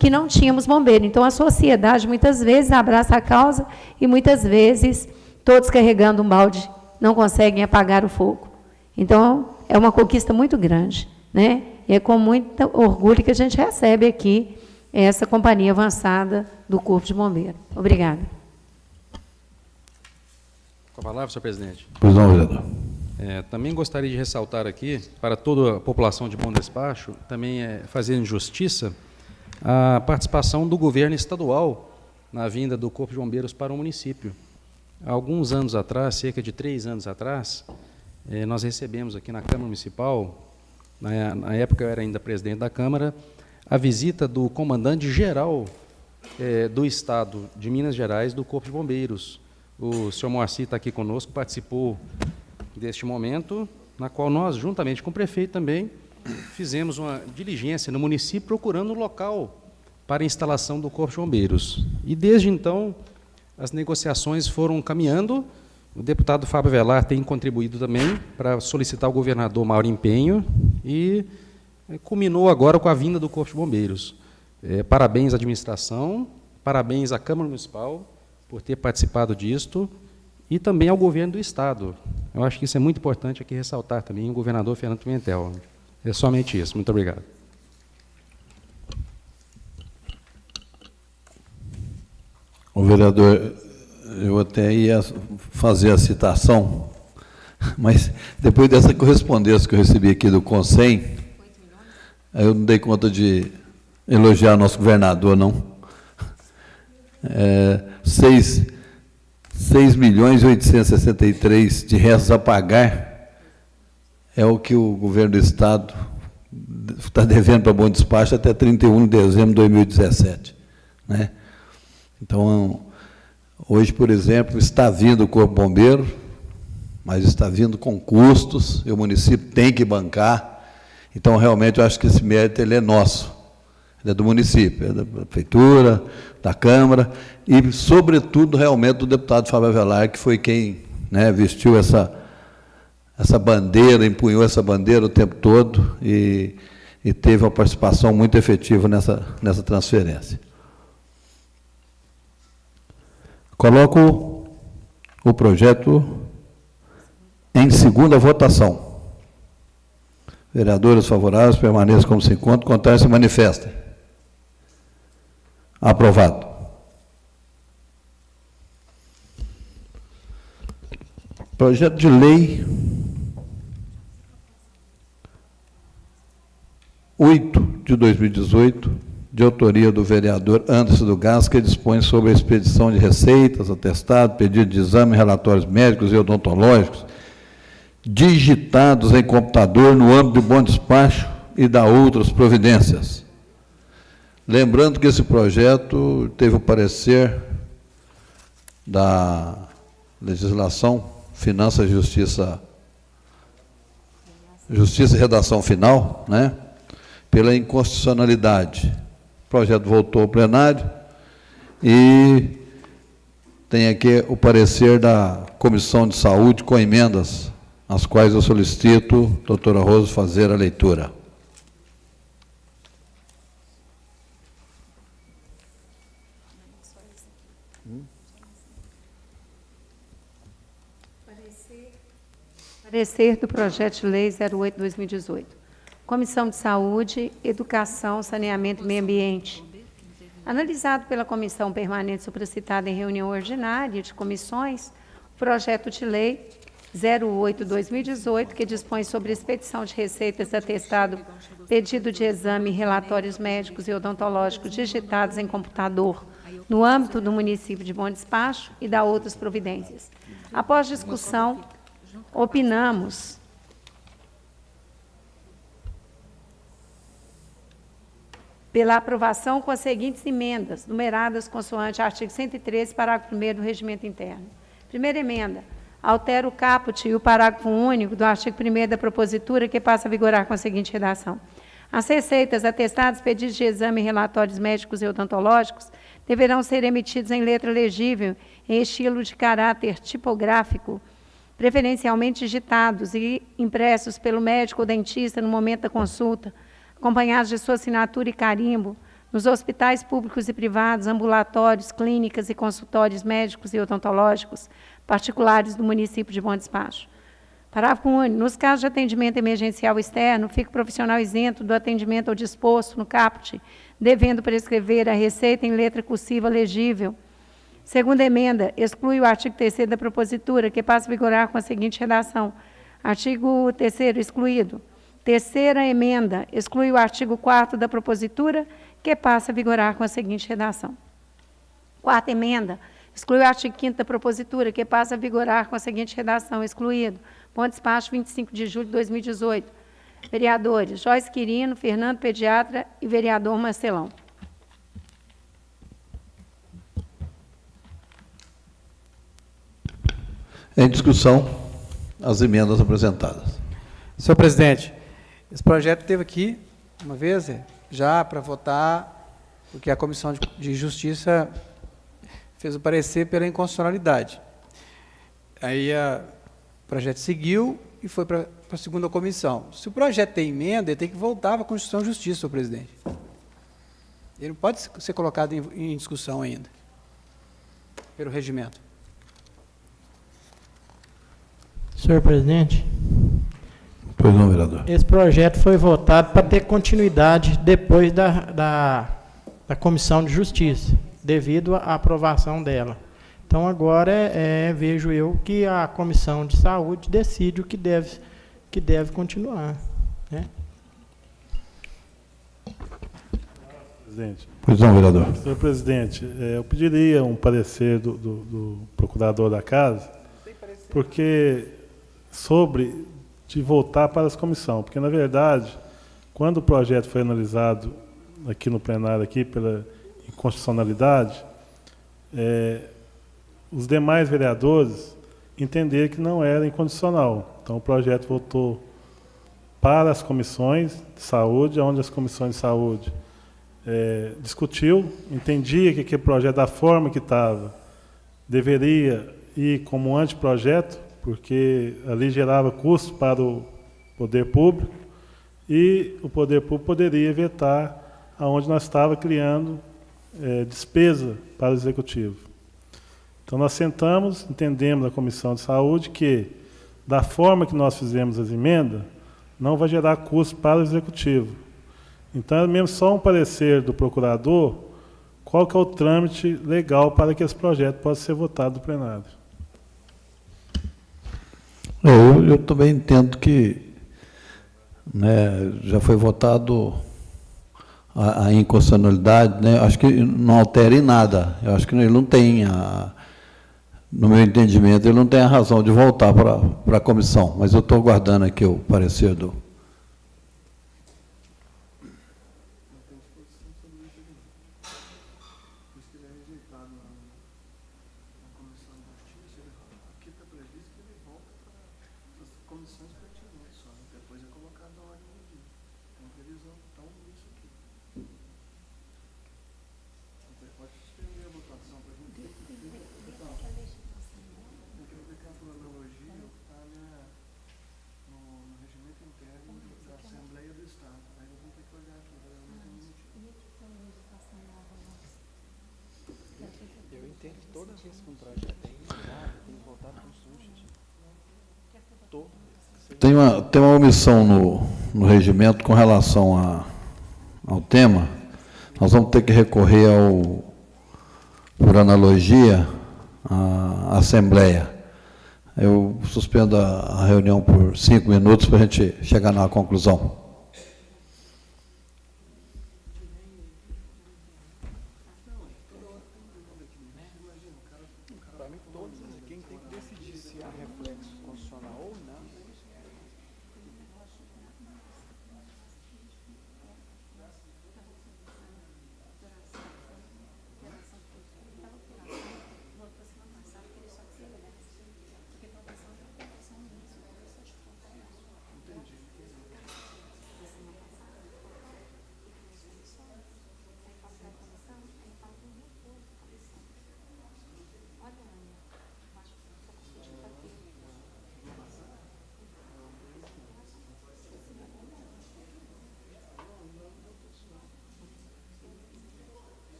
que não tínhamos bombeiro. Então, a sociedade, muitas vezes, abraça a causa e, muitas vezes, todos carregando um balde, não conseguem apagar o fogo. Então, é uma conquista muito grande, né? E é com muito orgulho que a gente recebe aqui essa companhia avançada do Corpo de Bombeiros. Obrigada. Com a palavra, senhor presidente. Pois não, vereador. Também gostaria de ressaltar aqui, para toda a população de Bom Despacho, também fazer justiça a participação do governo estadual na vinda do Corpo de Bombeiros para o município. Há alguns anos atrás, cerca de 3 anos atrás, nós recebemos aqui na Câmara Municipal, na época eu era ainda presidente da Câmara, a visita do comandante-geral do Estado de Minas Gerais do Corpo de Bombeiros. O senhor Moacir está aqui conosco, participou deste momento, na qual nós, juntamente com o prefeito também, fizemos uma diligência no município procurando um local para a instalação do Corpo de Bombeiros. E, desde então, as negociações foram caminhando. O deputado Fábio Velar tem contribuído também para solicitar ao governador maior empenho e culminou agora com a vinda do Corpo de Bombeiros. Parabéns à administração, parabéns à Câmara Municipal por ter participado disto e também ao governo do Estado. Eu acho que isso é muito importante aqui ressaltar também o governador Fernando Pimentel. É somente isso. Muito obrigado. O vereador, eu até ia fazer a citação, mas depois dessa correspondência que eu recebi aqui do Conselho, eu não dei conta de elogiar nosso governador, não. 6.863 de restos a pagar é o que o governo do Estado está devendo para Bom Despacho até 31 de dezembro de 2017. Né? Então, hoje, por exemplo, está vindo o Corpo Bombeiro, mas está vindo com custos, e o município tem que bancar. Então, realmente, eu acho que esse mérito ele é nosso, ele é do município, é da prefeitura, da Câmara, e, sobretudo, realmente, do deputado Fábio Avelar, que foi quem, né, vestiu essa bandeira, empunhou essa bandeira o tempo todo e teve uma participação muito efetiva nessa transferência. Coloco o projeto em segunda votação. Vereadores favoráveis, permaneçam como se encontram, contrários se manifestem. Aprovado. Projeto de lei 8 de 2018, de autoria do vereador Anderson do Gás, que dispõe sobre a expedição de receitas, atestado, pedido de exame, relatórios médicos e odontológicos, digitados em computador no âmbito de Bom Despacho e da outras providências. Lembrando que esse projeto teve o parecer da legislação, Finanças e Justiça e Redação Final, né, pela inconstitucionalidade. O projeto voltou ao plenário e tem aqui o parecer da Comissão de Saúde com emendas, as quais eu solicito, doutora Rosa, fazer a leitura. Parecer do projeto de lei 08/2018. Comissão de Saúde, Educação, Saneamento e Meio Ambiente. Analisado pela Comissão Permanente supracitada em reunião ordinária de comissões, o projeto de lei 08/2018, que dispõe sobre expedição de receitas, atestado, pedido de exame, relatórios médicos e odontológicos digitados em computador no âmbito do município de Bom Despacho e da outras providências. Após discussão, opinamos pela aprovação com as seguintes emendas, numeradas consoante artigo 113, parágrafo 1º do Regimento Interno. Primeira emenda, altera o caput e o parágrafo único do artigo 1º da propositura, que passa a vigorar com a seguinte redação. As receitas, atestados, pedidos de exame e relatórios médicos e odontológicos deverão ser emitidos em letra legível, em estilo de caráter tipográfico, preferencialmente digitados e impressos pelo médico ou dentista no momento da consulta, acompanhados de sua assinatura e carimbo, nos hospitais públicos e privados, ambulatórios, clínicas e consultórios médicos e odontológicos particulares do município de Bom Despacho. Parágrafo único. Nos casos de atendimento emergencial externo, fica o profissional isento do atendimento ao disposto no caput, devendo prescrever a receita em letra cursiva legível. Segunda emenda, exclui o artigo 3º da propositura, que passa a vigorar com a seguinte redação. Artigo 3º excluído. Terceira emenda, exclui o artigo 4º da propositura, que passa a vigorar com a seguinte redação. Quarta emenda, exclui o artigo 5º da propositura, que passa a vigorar com a seguinte redação. Excluído. Bom despacho, 25 de julho de 2018. Vereadores Joyce Quirino, Fernando Pediatra e vereador Marcelão. Em discussão, as emendas apresentadas. Senhor presidente, esse projeto teve aqui, uma vez, já para votar, porque a Comissão de Justiça fez o parecer pela inconstitucionalidade. Aí o projeto seguiu e foi para a segunda comissão. Se o projeto tem emenda, ele tem que voltar para a Constituição e Justiça, senhor presidente. Ele não pode ser colocado em discussão ainda, pelo regimento. Senhor presidente, Pois não, vereador. esse projeto foi votado para ter continuidade depois da Comissão de Justiça, devido à aprovação dela. Então, agora vejo eu que a Comissão de Saúde decide o que deve continuar, né? Presidente. Pois não, vereador. Senhor presidente, eu pediria um parecer do procurador da casa, porque sobre de voltar para as comissões, porque, na verdade, quando o projeto foi analisado aqui no plenário, aqui pela inconstitucionalidade, os demais vereadores entenderam que não era incondicional. Então, o projeto voltou para as comissões de saúde, onde as comissões de saúde discutiu, entendia que aquele projeto, da forma que estava, deveria ir como anteprojeto, porque ali gerava custo para o poder público, e o poder público poderia vetar aonde nós estávamos criando despesa para o executivo. Então, nós sentamos, entendemos na Comissão de Saúde que, da forma que nós fizemos as emendas, não vai gerar custo para o executivo. Então, é mesmo só um parecer do procurador, qual que é o trâmite legal para que esse projeto possa ser votado no plenário. Eu também entendo que, né, já foi votado a inconstitucionalidade, né, acho que não altera em nada. Eu acho que ele não tem, no meu entendimento, ele não tem a razão de voltar para a comissão, mas eu estou aguardando aqui o parecer do... Tem uma omissão no regimento com relação ao tema. Nós vamos ter que recorrer por analogia, à Assembleia. Eu suspendo a reunião por 5 minutos para a gente chegar na conclusão.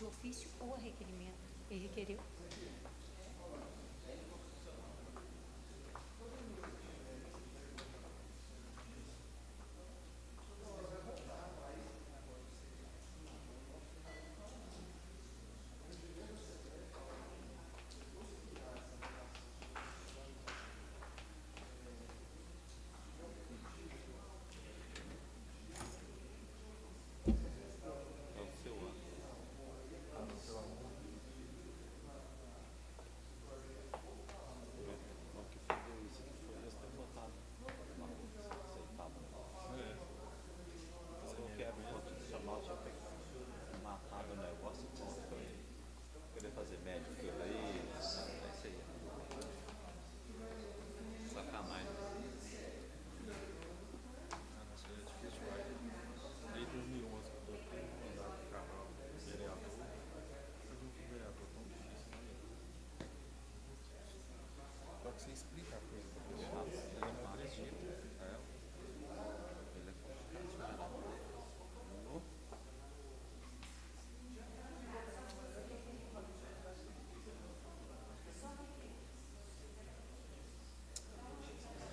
ofício ou a requerimento. Ele requereu. Você explica a coisa para pessoa, ele não acredita. Ele é complicado.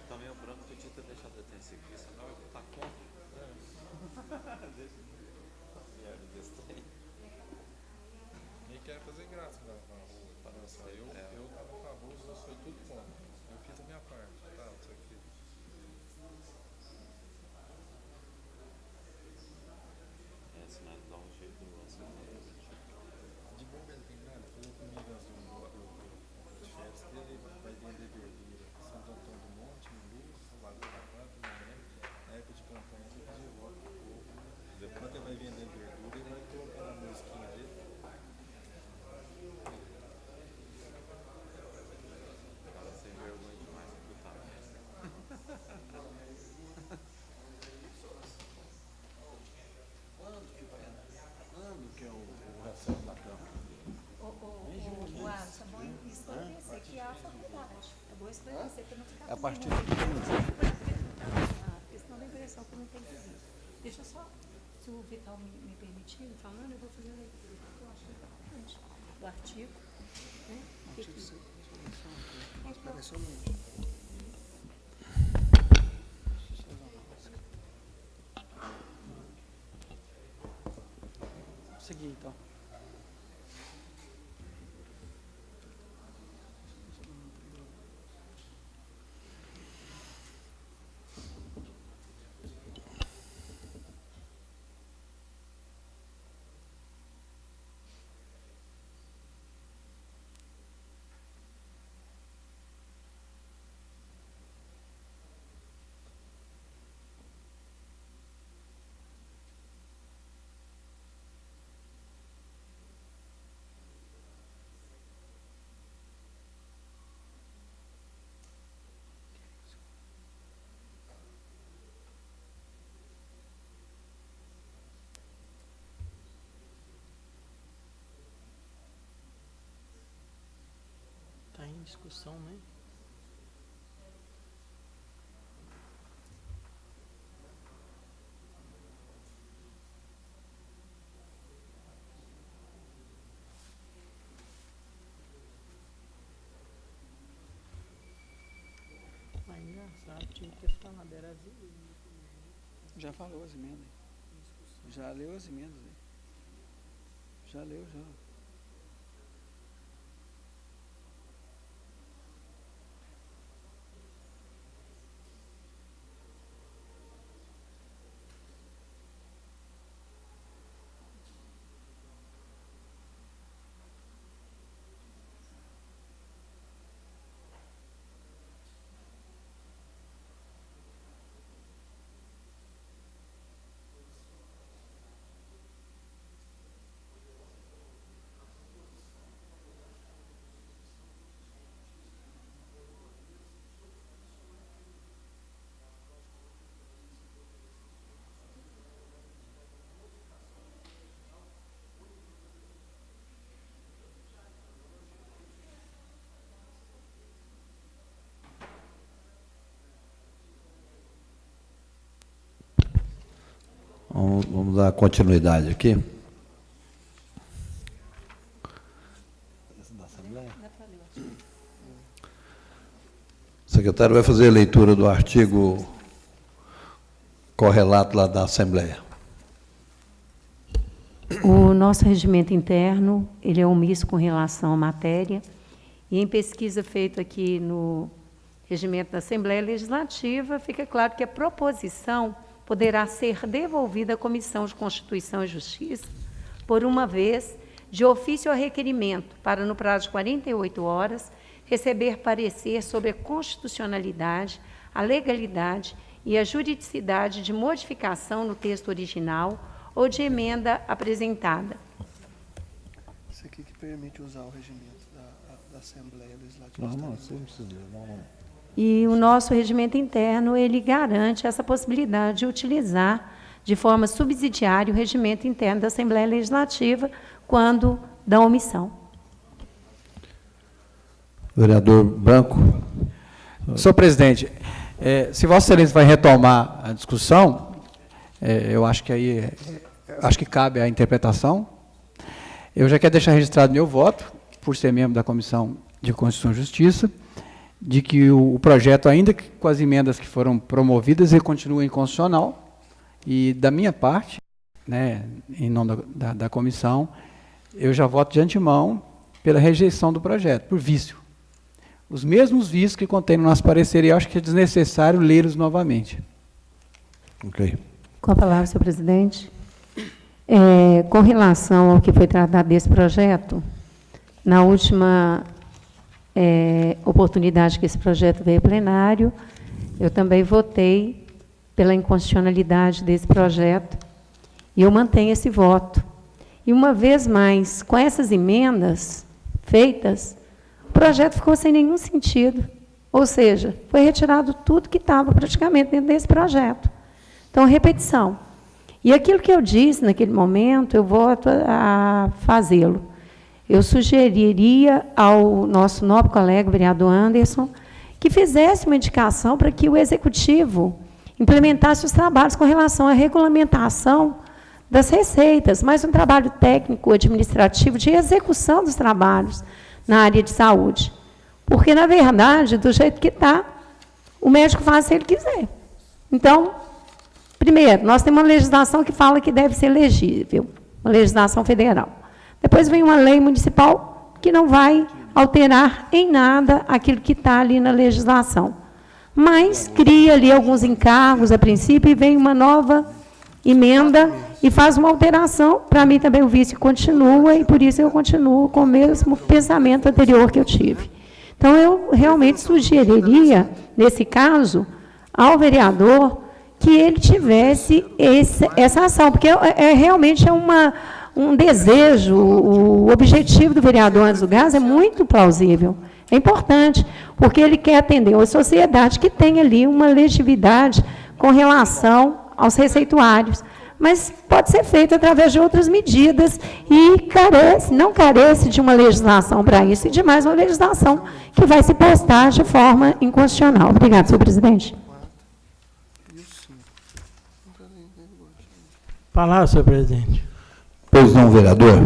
Também o branco podia ter deixado de ter esse aqui, senão eu vou estar contra. Deixa merda desse trem. Nem quer fazer graça na rua. Eu tava com a bolsa, eu sou tudo contra. Eu fiz a minha parte, tá? Isso aqui. Senão ele dá um jeito assim. De bom ele tem nada, falou comigo assim, o chefe dele vai vender verdura. Santo Antônio do Monte, em Luz, Lagoa da Prata, na época de campanha, ele pediu voto pro povo. Depois ele vai vender verdura e vai colocar na musiquinha dele. Sem vergonha demais, absolutamente. Quando que é o recesso da Câmara? O Alisson, é bom esclarecer que há a faculdade. É bom esclarecer para não ficar. É a partir de 15. Porque senão dá a impressão que não tem que vir. Deixa eu só, se o Vital me permitir, falando, eu vou fazer a leitura que eu acho importante. Do artigo. Né? Artigo 6. Espera só um minuto. Seguir, então. Está em discussão, né? Mas engraçado, tinha que ter falado, era Já falou as emendas. Já leu as emendas aí. Já leu, já. Vamos dar continuidade aqui. da Assembleia? O secretário vai fazer a leitura do artigo correlato lá da Assembleia. O nosso regimento interno, ele é omisso com relação à matéria, e em pesquisa feita aqui no regimento da Assembleia Legislativa, fica claro que a proposição poderá ser devolvida à Comissão de Constituição e Justiça, por uma vez, de ofício ou requerimento, para, no prazo de 48 horas, receber parecer sobre a constitucionalidade, a legalidade e a juridicidade de modificação no texto original ou de emenda apresentada. Isso aqui que permite usar o regimento da Assembleia Legislativa. Não precisa. E o nosso regimento interno, ele garante essa possibilidade de utilizar de forma subsidiária o regimento interno da Assembleia Legislativa quando da omissão. Vereador Branco. Senhor presidente, se Vossa Excelência vai retomar a discussão, eu acho que aí acho que cabe a interpretação. Eu já quero deixar registrado meu voto, por ser membro da Comissão de Constituição e Justiça, de que o projeto, ainda que com as emendas que foram promovidas, ele continua inconstitucional. E, da minha parte, né, em nome da comissão, eu já voto de antemão pela rejeição do projeto, por vício. Os mesmos vícios que contém no nosso parecer, e eu acho que é desnecessário lê-los novamente. Ok. Com a palavra, senhor presidente. Com relação ao que foi tratado desse projeto, na última oportunidade que esse projeto veio ao plenário, eu também votei pela inconstitucionalidade desse projeto, e eu mantenho esse voto. E, uma vez mais, com essas emendas feitas, o projeto ficou sem nenhum sentido. Ou seja, foi retirado tudo que estava praticamente dentro desse projeto. Então, repetição. E aquilo que eu disse naquele momento, eu volto a fazê-lo. Eu sugeriria ao nosso nobre colega, vereador Anderson, que fizesse uma indicação para que o Executivo implementasse os trabalhos com relação à regulamentação das receitas, mas um trabalho técnico, administrativo, de execução dos trabalhos na área de saúde. Porque, na verdade, do jeito que está, o médico faz se ele quiser. Então, primeiro, nós temos uma legislação que fala que deve ser elegível, uma legislação federal. Depois vem uma lei municipal que não vai alterar em nada aquilo que está ali na legislação. Mas cria ali alguns encargos a princípio e vem uma nova emenda e faz uma alteração. Para mim também o vício continua e por isso eu continuo com o mesmo pensamento anterior que eu tive. Então eu realmente sugeriria, nesse caso, ao vereador que ele tivesse essa ação, porque realmente é um desejo, o objetivo do vereador Anderson do Gás é muito plausível, é importante, porque ele quer atender uma sociedade que tem ali uma legitimidade com relação aos receituários, mas pode ser feito através de outras medidas e não carece de uma legislação para isso, e de mais uma legislação que vai se postar de forma inconstitucional. Obrigada, senhor presidente. Palavra, senhor presidente. Pois não, vereador.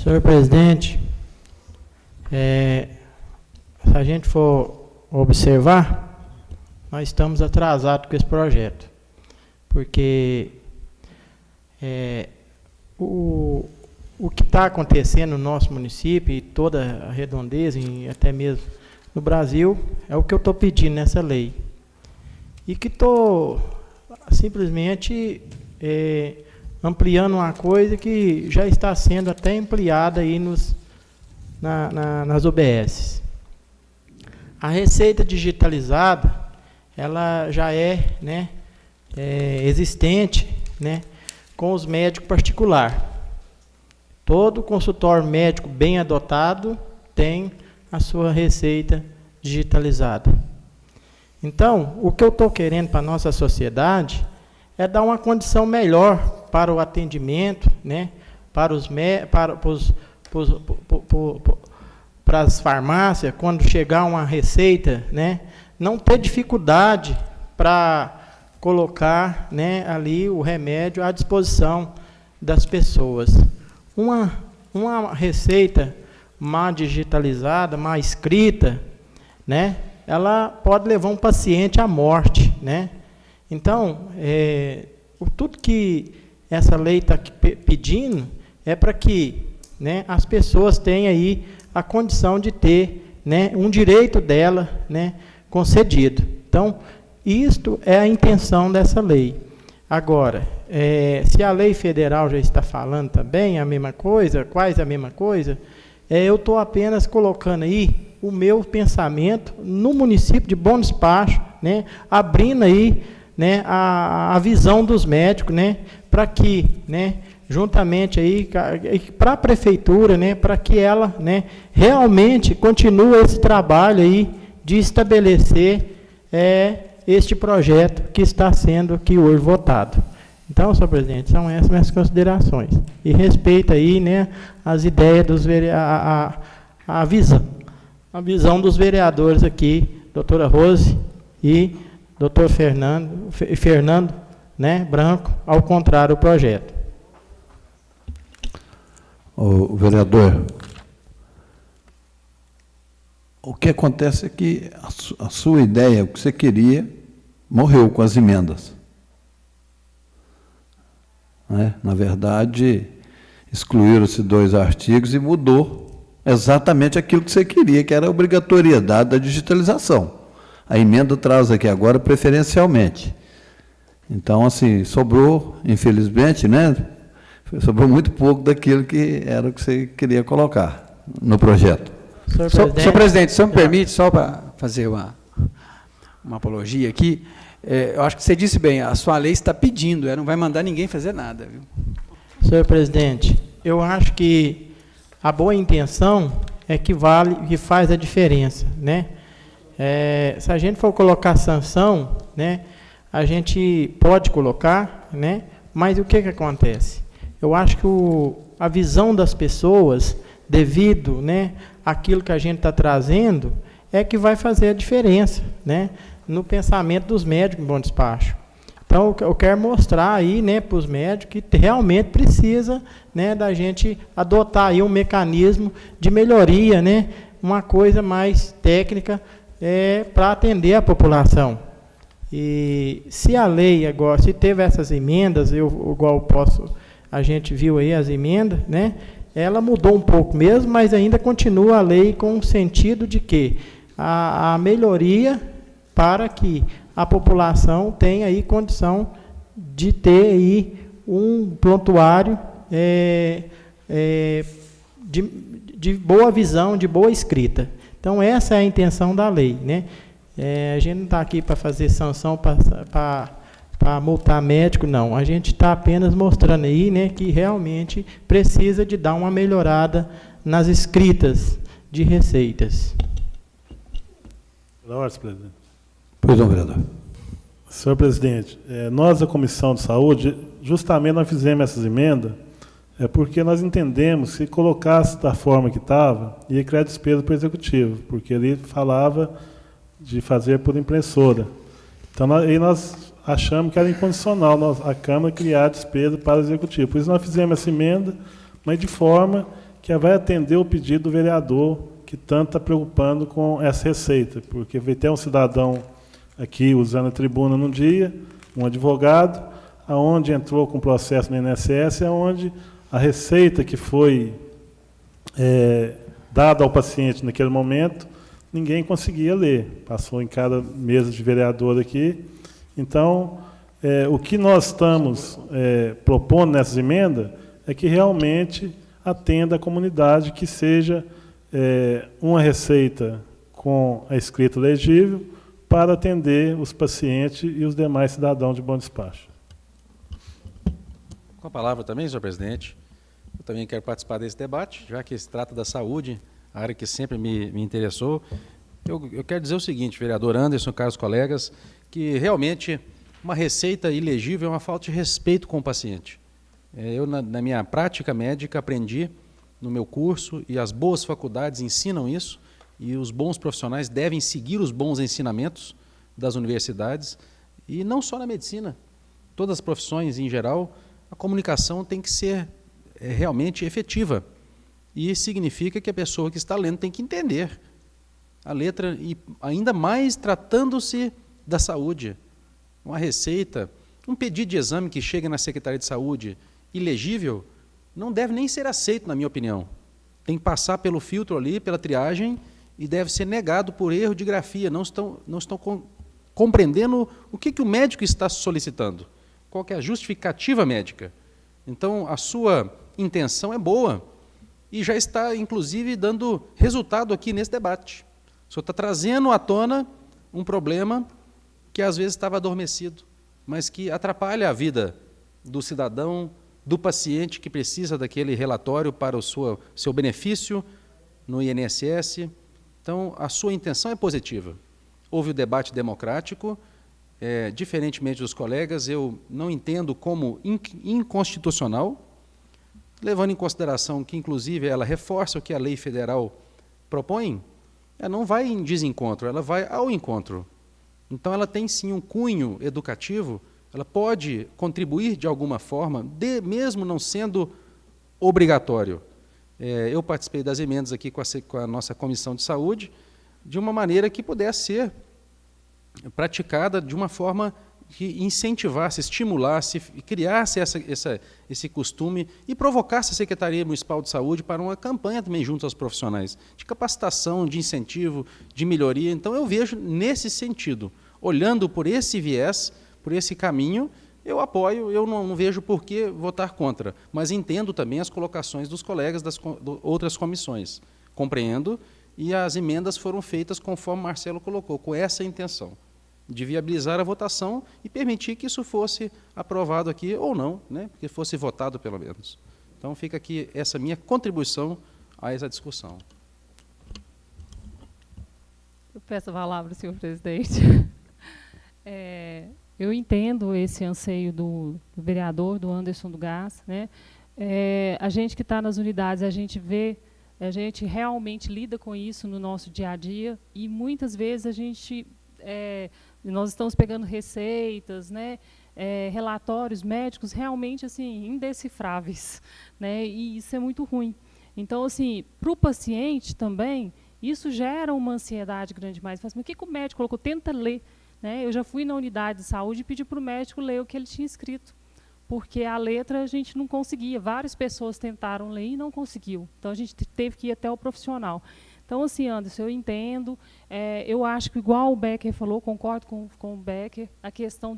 Senhor presidente, se a gente for observar, nós estamos atrasados com esse projeto, porque o que está acontecendo no nosso município e toda a redondeza, e até mesmo no Brasil, é o que eu estou pedindo nessa lei. E que estou simplesmente ampliando uma coisa que já está sendo até ampliada aí nas OBS. A receita digitalizada, ela já é existente, com os médicos particulares. Todo consultório médico bem adotado tem a sua receita digitalizada. Então, o que eu estou querendo para a nossa sociedade é dar uma condição melhor para o atendimento, para as farmácias, quando chegar uma receita, não ter dificuldade para colocar ali o remédio à disposição das pessoas. Uma receita mal digitalizada, mal escrita, né, ela pode levar um paciente à morte, né? Então, tudo que essa lei está pedindo é para que, né, as pessoas tenham aí a condição de ter, né, um direito dela, né, concedido. Então, isto é a intenção dessa lei. Agora, se a lei federal já está falando também a mesma coisa, quase a mesma coisa, eu estou apenas colocando aí o meu pensamento no município de Bom Despacho, né, abrindo aí, né, a visão dos médicos, né, para que, né, juntamente aí para a prefeitura, né, para que ela, né, realmente continue esse trabalho aí de estabelecer este projeto que está sendo aqui hoje votado. Então, senhor presidente, são essas minhas considerações. E respeito aí, né, as ideias dos a visão dos vereadores aqui, doutora Rose e doutor Fernando, né, Branco, ao contrário do projeto. O vereador, o que acontece é que a sua ideia, o que você queria, morreu com as emendas. Né? Na verdade, excluíram-se 2 artigos e mudou exatamente aquilo que você queria, que era a obrigatoriedade da digitalização. A emenda traz aqui agora preferencialmente. Então, assim, sobrou, infelizmente, né? Sobrou muito pouco daquilo que era o que você queria colocar no projeto. Senhor presidente, se me permite, só para fazer uma apologia aqui, eu acho que você disse bem, a sua lei está pedindo, não vai mandar ninguém fazer nada, viu? Senhor presidente, eu acho que a boa intenção é que vale, que faz a diferença, né? Se a gente for colocar sanção, né, a gente pode colocar, né, mas o que acontece? Eu acho que a visão das pessoas, devido, né, àquilo que a gente está trazendo, é que vai fazer a diferença, né, no pensamento dos médicos em Bom Despacho. Então, eu quero mostrar aí, né, para os médicos que realmente precisa, né, da gente adotar aí um mecanismo de melhoria, né, uma coisa mais técnica para atender a população. E se a lei agora, se teve essas emendas, igual a gente viu aí as emendas, né, ela mudou um pouco mesmo, mas ainda continua a lei com o sentido de que a melhoria para que a população tenha aí condição de ter aí um prontuário de boa visão, de boa escrita. Então, essa é a intenção da lei, né? A gente não está aqui para fazer sanção, para multar médico, não. A gente está apenas mostrando aí, né, que realmente precisa de dar uma melhorada nas escritas de receitas. Pela ordem, presidente. Pois não, vereador. Senhor presidente, nós da Comissão de Saúde, justamente nós fizemos essas emendas, porque nós entendemos que se colocasse da forma que estava, ia criar despesa para o Executivo, porque ele falava de fazer por impressora. Então, aí nós achamos que era incondicional a Câmara criar despesa para o Executivo. Por isso nós fizemos essa emenda, mas de forma que vai atender o pedido do vereador, que tanto está preocupando com essa receita, porque vai ter um cidadão aqui usando a tribuna num dia, um advogado, aonde entrou com processo no INSS, aonde a receita que foi dada ao paciente naquele momento, ninguém conseguia ler. Passou em cada mesa de vereador aqui. Então, o que nós estamos propondo nessas emendas é que realmente atenda a comunidade, que seja uma receita com a escrita legível para atender os pacientes e os demais cidadãos de Bom Despacho. Com a palavra também, senhor presidente, eu também quero participar desse debate, já que se trata da saúde, a área que sempre me interessou. Eu quero dizer o seguinte, vereador Anderson, caros colegas, que realmente uma receita ilegível é uma falta de respeito com o paciente. Eu, na minha prática médica, aprendi no meu curso, e as boas faculdades ensinam isso, e os bons profissionais devem seguir os bons ensinamentos das universidades, e não só na medicina, todas as profissões em geral, a comunicação tem que ser realmente efetiva. e significa que a pessoa que está lendo tem que entender a letra, e ainda mais tratando-se da saúde. Uma receita, um pedido de exame que chega na Secretaria de Saúde ilegível, não deve nem ser aceito, na minha opinião. Tem que passar pelo filtro ali, pela triagem, e deve ser negado por erro de grafia. Não estão compreendendo o que o médico está solicitando, qual que é a justificativa médica. Então, a sua intenção é boa e já está, inclusive, dando resultado aqui nesse debate. O senhor está trazendo à tona um problema que às vezes estava adormecido, mas que atrapalha a vida do cidadão, do paciente que precisa daquele relatório para o seu benefício no INSS. Então, a sua intenção é positiva. Houve o debate democrático, diferentemente dos colegas, eu não entendo como inconstitucional, levando em consideração que, inclusive, ela reforça o que a lei federal propõe, ela não vai em desencontro, ela vai ao encontro. Então, ela tem sim um cunho educativo, ela pode contribuir de alguma forma, mesmo não sendo obrigatório. Eu participei das emendas aqui com a nossa Comissão de Saúde, de uma maneira que pudesse ser praticada de uma forma que incentivasse, estimulasse, criasse esse costume e provocasse a Secretaria Municipal de Saúde para uma campanha também junto aos profissionais, de capacitação, de incentivo, de melhoria. Então, eu vejo nesse sentido, olhando por esse viés, por esse caminho, eu apoio, eu não vejo por que votar contra, mas entendo também as colocações dos colegas das outras comissões. Compreendo, e as emendas foram feitas conforme Marcelo colocou, com essa intenção, de viabilizar a votação e permitir que isso fosse aprovado aqui, ou não, né, que fosse votado pelo menos. Então, fica aqui essa minha contribuição a essa discussão. Eu peço a palavra, senhor presidente. Eu entendo esse anseio do vereador, do Anderson do Gás, né? A gente que está nas unidades, a gente vê, a gente realmente lida com isso no nosso dia a dia, e muitas vezes a gente, nós estamos pegando receitas, né? Relatórios médicos realmente assim indecifráveis, né? E isso é muito ruim. Então, assim, para o paciente também, isso gera uma ansiedade grande demais. Mas o que o médico colocou? Tenta ler. Né? Eu já fui na unidade de saúde e pedi para o médico ler o que ele tinha escrito, porque a letra a gente não conseguia. Várias pessoas tentaram ler e não conseguiu. Então, a gente teve que ir até o profissional. Então, assim, Anderson, eu entendo. Eu acho que, igual o Becker falou, concordo com o Becker, a questão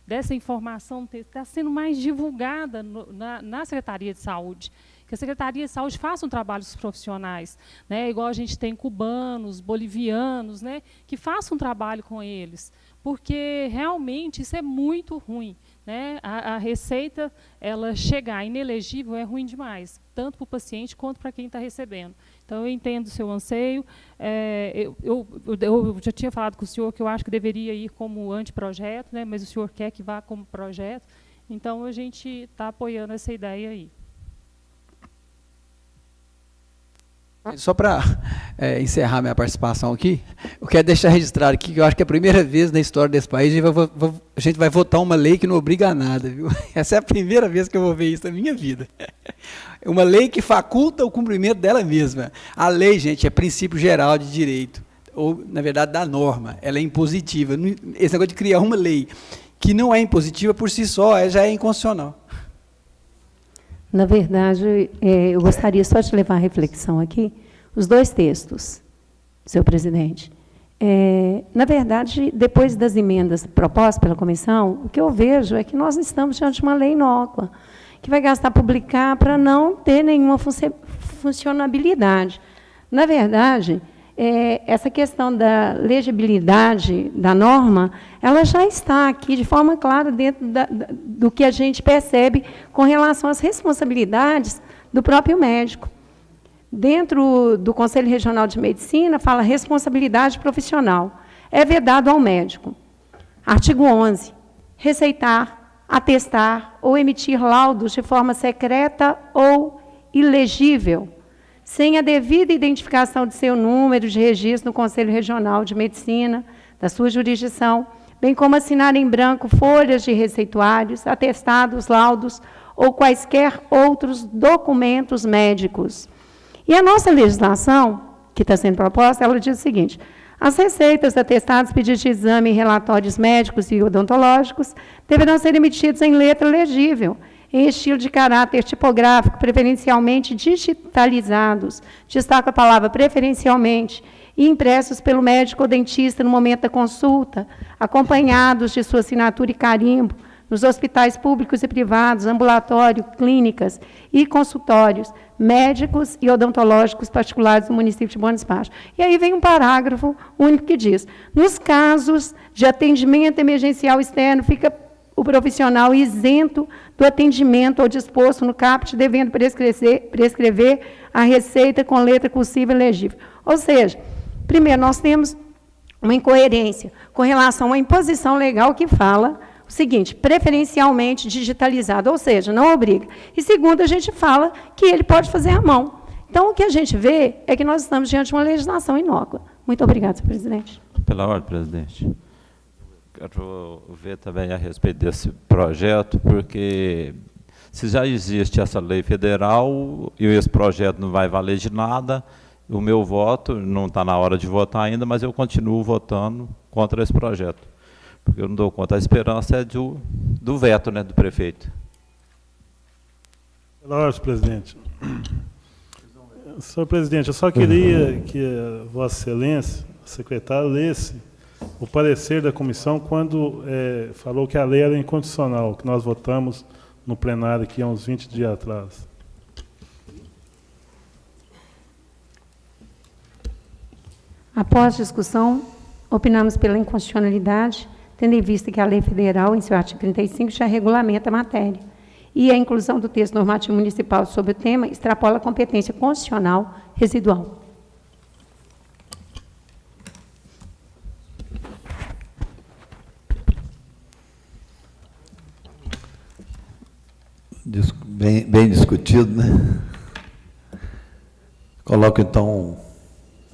dessa informação está sendo mais divulgada na Secretaria de Saúde. Que a Secretaria de Saúde faça um trabalho dos profissionais, né, igual a gente tem cubanos, bolivianos, né, que faça um trabalho com eles, porque realmente isso é muito ruim. Né, a receita, ela chegar inelegível é ruim demais, tanto para o paciente quanto para quem está recebendo. Então, eu entendo o seu anseio. Eu já tinha falado com o senhor que eu acho que deveria ir como anteprojeto, né, mas o senhor quer que vá como projeto, então a gente está apoiando essa ideia aí. Só para encerrar minha participação aqui, eu quero deixar registrado aqui que eu acho que é a primeira vez na história desse país a gente vai votar uma lei que não obriga a nada, viu? Essa é a primeira vez que eu vou ver isso na minha vida. É uma lei que faculta o cumprimento dela mesma. A lei, gente, é princípio geral de direito, ou, na verdade, da norma. Ela é impositiva. Esse negócio de criar uma lei que não é impositiva por si só, já é inconstitucional. Na verdade, eu gostaria só de levar a reflexão aqui, os dois textos, senhor presidente. Na verdade, depois das emendas propostas pela comissão, o que eu vejo é que nós estamos diante de uma lei inócua, que vai gastar publicar para não ter nenhuma funcionabilidade. Na verdade, essa questão da legibilidade da norma, ela já está aqui de forma clara dentro do que a gente percebe com relação às responsabilidades do próprio médico. Dentro do Conselho Regional de Medicina, fala responsabilidade profissional. É vedado ao médico. Artigo 11. Receitar, atestar ou emitir laudos de forma secreta ou ilegível, sem a devida identificação de seu número de registro no Conselho Regional de Medicina, da sua jurisdição, bem como assinar em branco folhas de receituários, atestados, laudos ou quaisquer outros documentos médicos. E a nossa legislação, que está sendo proposta, ela diz o seguinte: as receitas, atestados, pedidos de exame e relatórios médicos e odontológicos deverão ser emitidos em letra legível, em estilo de caráter tipográfico, preferencialmente digitalizados, destaco a palavra preferencialmente, e impressos pelo médico ou dentista no momento da consulta, acompanhados de sua assinatura e carimbo, nos hospitais públicos e privados, ambulatório, clínicas e consultórios, médicos e odontológicos particulares do município de Bom Despacho. E aí vem um parágrafo único que diz: nos casos de atendimento emergencial externo, fica o profissional isento do atendimento ao disposto no caput, devendo prescrever a receita com letra cursiva e legível. Ou seja, primeiro, nós temos uma incoerência com relação à imposição legal que fala o seguinte: preferencialmente digitalizado, ou seja, não obriga. E segundo, a gente fala que ele pode fazer à mão. Então, o que a gente vê é que nós estamos diante de uma legislação inócua. Muito obrigada, senhor presidente. Pela ordem, presidente. Quero ver também a respeito desse projeto, porque se já existe essa lei federal e esse projeto não vai valer de nada, o meu voto, não está na hora de votar ainda, mas eu continuo votando contra esse projeto. Porque eu não dou conta, a esperança é do veto, né, do prefeito. Pela ordem, presidente. Senhor presidente, eu só queria que a Vossa Excelência, o secretário, lesse o parecer da comissão quando falou que a lei era incondicional, que nós votamos no plenário aqui há uns 20 dias atrás. Após discussão, opinamos pela inconstitucionalidade, tendo em vista que a lei federal, em seu artigo 35, já regulamenta a matéria. E a inclusão do texto normativo municipal sobre o tema extrapola a competência constitucional residual. Bem discutido, né? Coloco, então,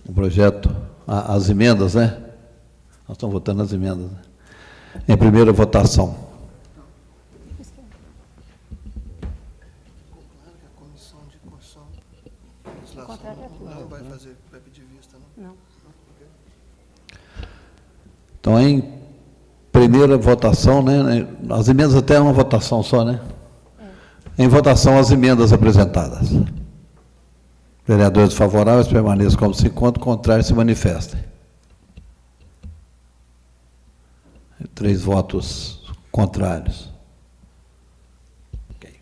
o projeto, as emendas, né? Nós estamos votando as emendas, né? Em primeira votação. A comissão de Constituição não vai pedir vista, não? Não. Então, em primeira votação, né? As emendas até é uma votação só, né? Em votação, as emendas apresentadas. Vereadores favoráveis permaneçam como se encontram, contrários se manifestem. 3 votos contrários. Okay.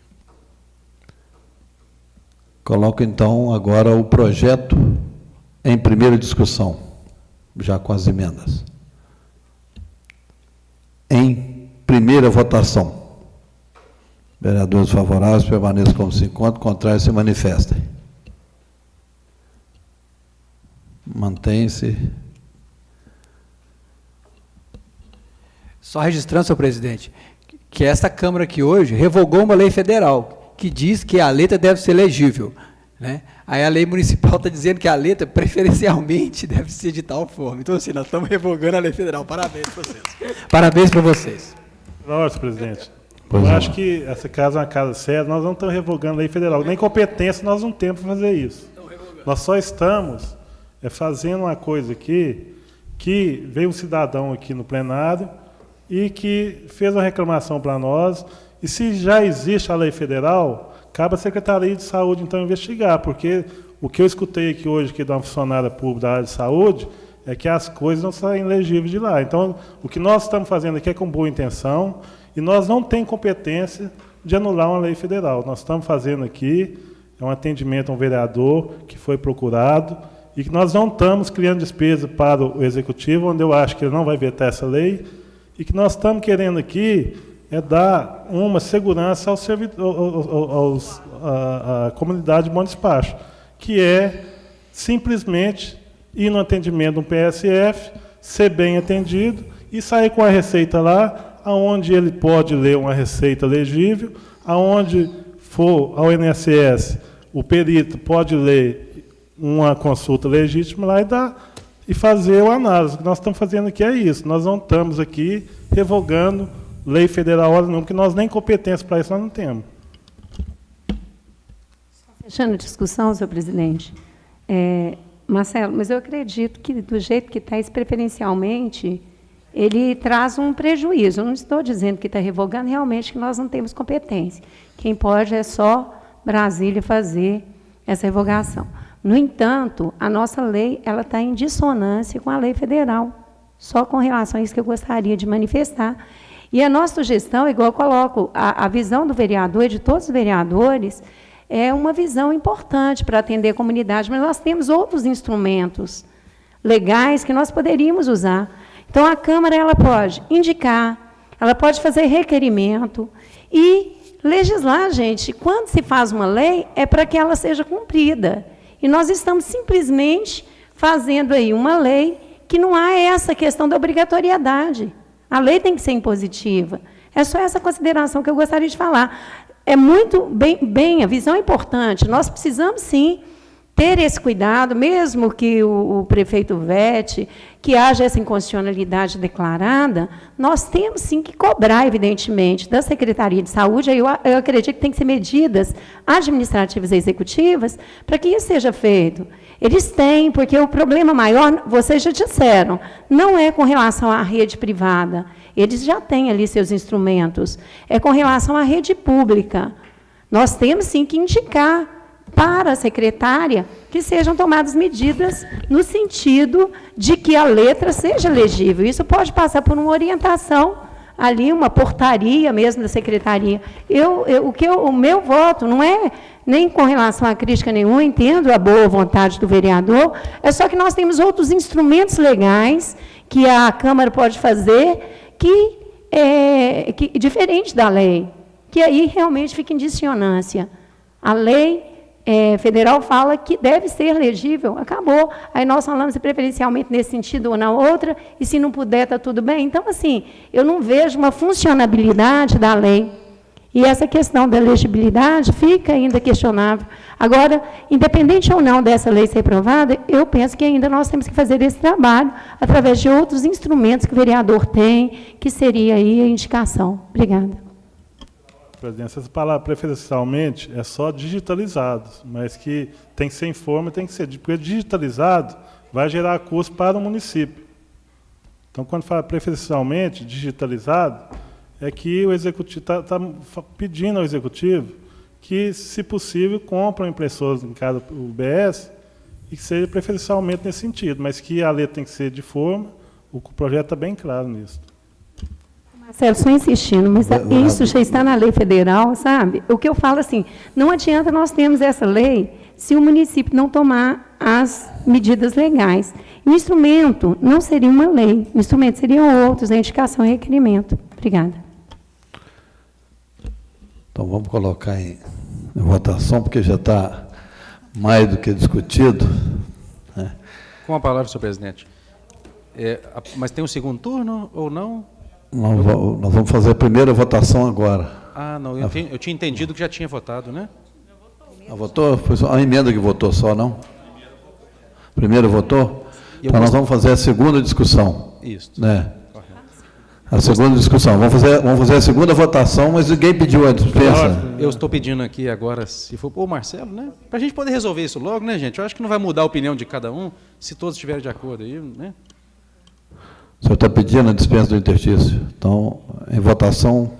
Coloco, então, agora o projeto em primeira discussão, já com as emendas. Em primeira votação. Vereadores favoráveis permaneçam como se encontram, contrários se manifestem. Mantém-se. Só registrando, senhor presidente, que esta Câmara aqui hoje revogou uma lei federal que diz que a letra deve ser legível, né? Aí a lei municipal está dizendo que a letra, preferencialmente, deve ser de tal forma. Então, assim, nós estamos revogando a lei federal. Parabéns para vocês. Parabéns para vocês. Nossa, presidente. Eu acho que essa casa é uma casa séria, nós não estamos revogando a lei federal. Nem competência nós não temos para fazer isso. Nós só estamos fazendo uma coisa aqui, que veio um cidadão aqui no plenário e que fez uma reclamação para nós, e se já existe a lei federal, cabe à Secretaria de Saúde, então, investigar, porque o que eu escutei aqui hoje, que de uma funcionária pública da área de saúde, é que as coisas não saem legíveis de lá. Então, o que nós estamos fazendo aqui é com boa intenção, e nós não temos competência de anular uma lei federal. Nós estamos fazendo aqui um atendimento a um vereador que foi procurado, e que nós não estamos criando despesa para o Executivo, onde eu acho que ele não vai vetar essa lei, e que nós estamos querendo aqui dar uma segurança à comunidade de Bom Despacho, que é simplesmente ir no atendimento de um PSF, ser bem atendido e sair com a receita lá, aonde ele pode ler uma receita legível, aonde for ao INSS, o perito pode ler uma consulta legítima lá e fazer a análise. O que nós estamos fazendo aqui é isso. Nós não estamos aqui revogando lei federal, porque nós nem competência para isso nós não temos. Fechando a discussão, senhor presidente, Marcelo, mas eu acredito que, do jeito que está, isso preferencialmente, ele traz um prejuízo. Eu não estou dizendo que está revogando, realmente, que nós não temos competência. Quem pode é só Brasília fazer essa revogação. No entanto, a nossa lei ela está em dissonância com a lei federal, só com relação a isso que eu gostaria de manifestar. E a nossa sugestão, igual eu coloco, a visão do vereador e de todos os vereadores é uma visão importante para atender a comunidade, mas nós temos outros instrumentos legais que nós poderíamos usar. Então, a Câmara ela pode indicar, ela pode fazer requerimento e legislar, gente. Quando se faz uma lei, é para que ela seja cumprida. E nós estamos simplesmente fazendo aí uma lei que não há essa questão da obrigatoriedade. A lei tem que ser impositiva. É só essa consideração que eu gostaria de falar. É muito bem, a visão é importante. Nós precisamos, sim, ter esse cuidado, mesmo que o prefeito vete, que haja essa inconstitucionalidade declarada, nós temos, sim, que cobrar, evidentemente, da Secretaria de Saúde, eu acredito que tem que ser medidas administrativas e executivas para que isso seja feito. Eles têm, porque o problema maior, vocês já disseram, não é com relação à rede privada, eles já têm ali seus instrumentos, é com relação à rede pública. Nós temos, sim, que indicar para a secretária que sejam tomadas medidas no sentido de que a letra seja legível. Isso pode passar por uma orientação ali, uma portaria mesmo da secretaria. O meu voto não é nem com relação a crítica nenhuma, entendo a boa vontade do vereador, é só que nós temos outros instrumentos legais que a Câmara pode fazer que diferente da lei, que aí realmente fica em dissonância. A lei federal fala que deve ser legível, acabou. Aí nós falamos preferencialmente nesse sentido ou na outra, e se não puder, está tudo bem. Então, assim, eu não vejo uma funcionabilidade da lei. E essa questão da legibilidade fica ainda questionável. Agora, independente ou não dessa lei ser aprovada, eu penso que ainda nós temos que fazer esse trabalho através de outros instrumentos que o vereador tem, que seria aí a indicação. Obrigada. Presidente, essa palavra preferencialmente é só digitalizado, mas que tem que ser em forma, tem que ser, porque digitalizado vai gerar custo para o município. Então, quando fala preferencialmente digitalizado, é que o executivo está pedindo ao executivo que, se possível, compram impressoras em cada UBS e que seja preferencialmente nesse sentido, mas que a letra tem que ser de forma, o projeto está bem claro nisso. Marcelo, só insistindo, mas isso já está na lei federal, sabe? O que eu falo assim, não adianta nós termos essa lei se o município não tomar as medidas legais. O instrumento não seria uma lei, o instrumento seriam outros, a indicação e requerimento. Obrigada. Então, vamos colocar em votação, porque já está mais do que discutido. Né? Com a palavra, senhor presidente. Mas tem um segundo turno ou não? Nós vamos fazer a primeira votação agora. Ah, não, eu tinha entendido que já tinha votado, né? Votou? Foi só a emenda que votou só, não? Primeiro votou? Então nós vamos fazer a segunda discussão. Isso. Né? A segunda discussão. Vamos fazer a segunda votação, mas ninguém pediu a dispensa. Eu estou pedindo aqui agora, se for o Marcelo, né? Para a gente poder resolver isso logo, né, gente? Eu acho que não vai mudar a opinião de cada um, se todos estiverem de acordo aí, né? O senhor está pedindo a dispensa do interstício. Então, em votação,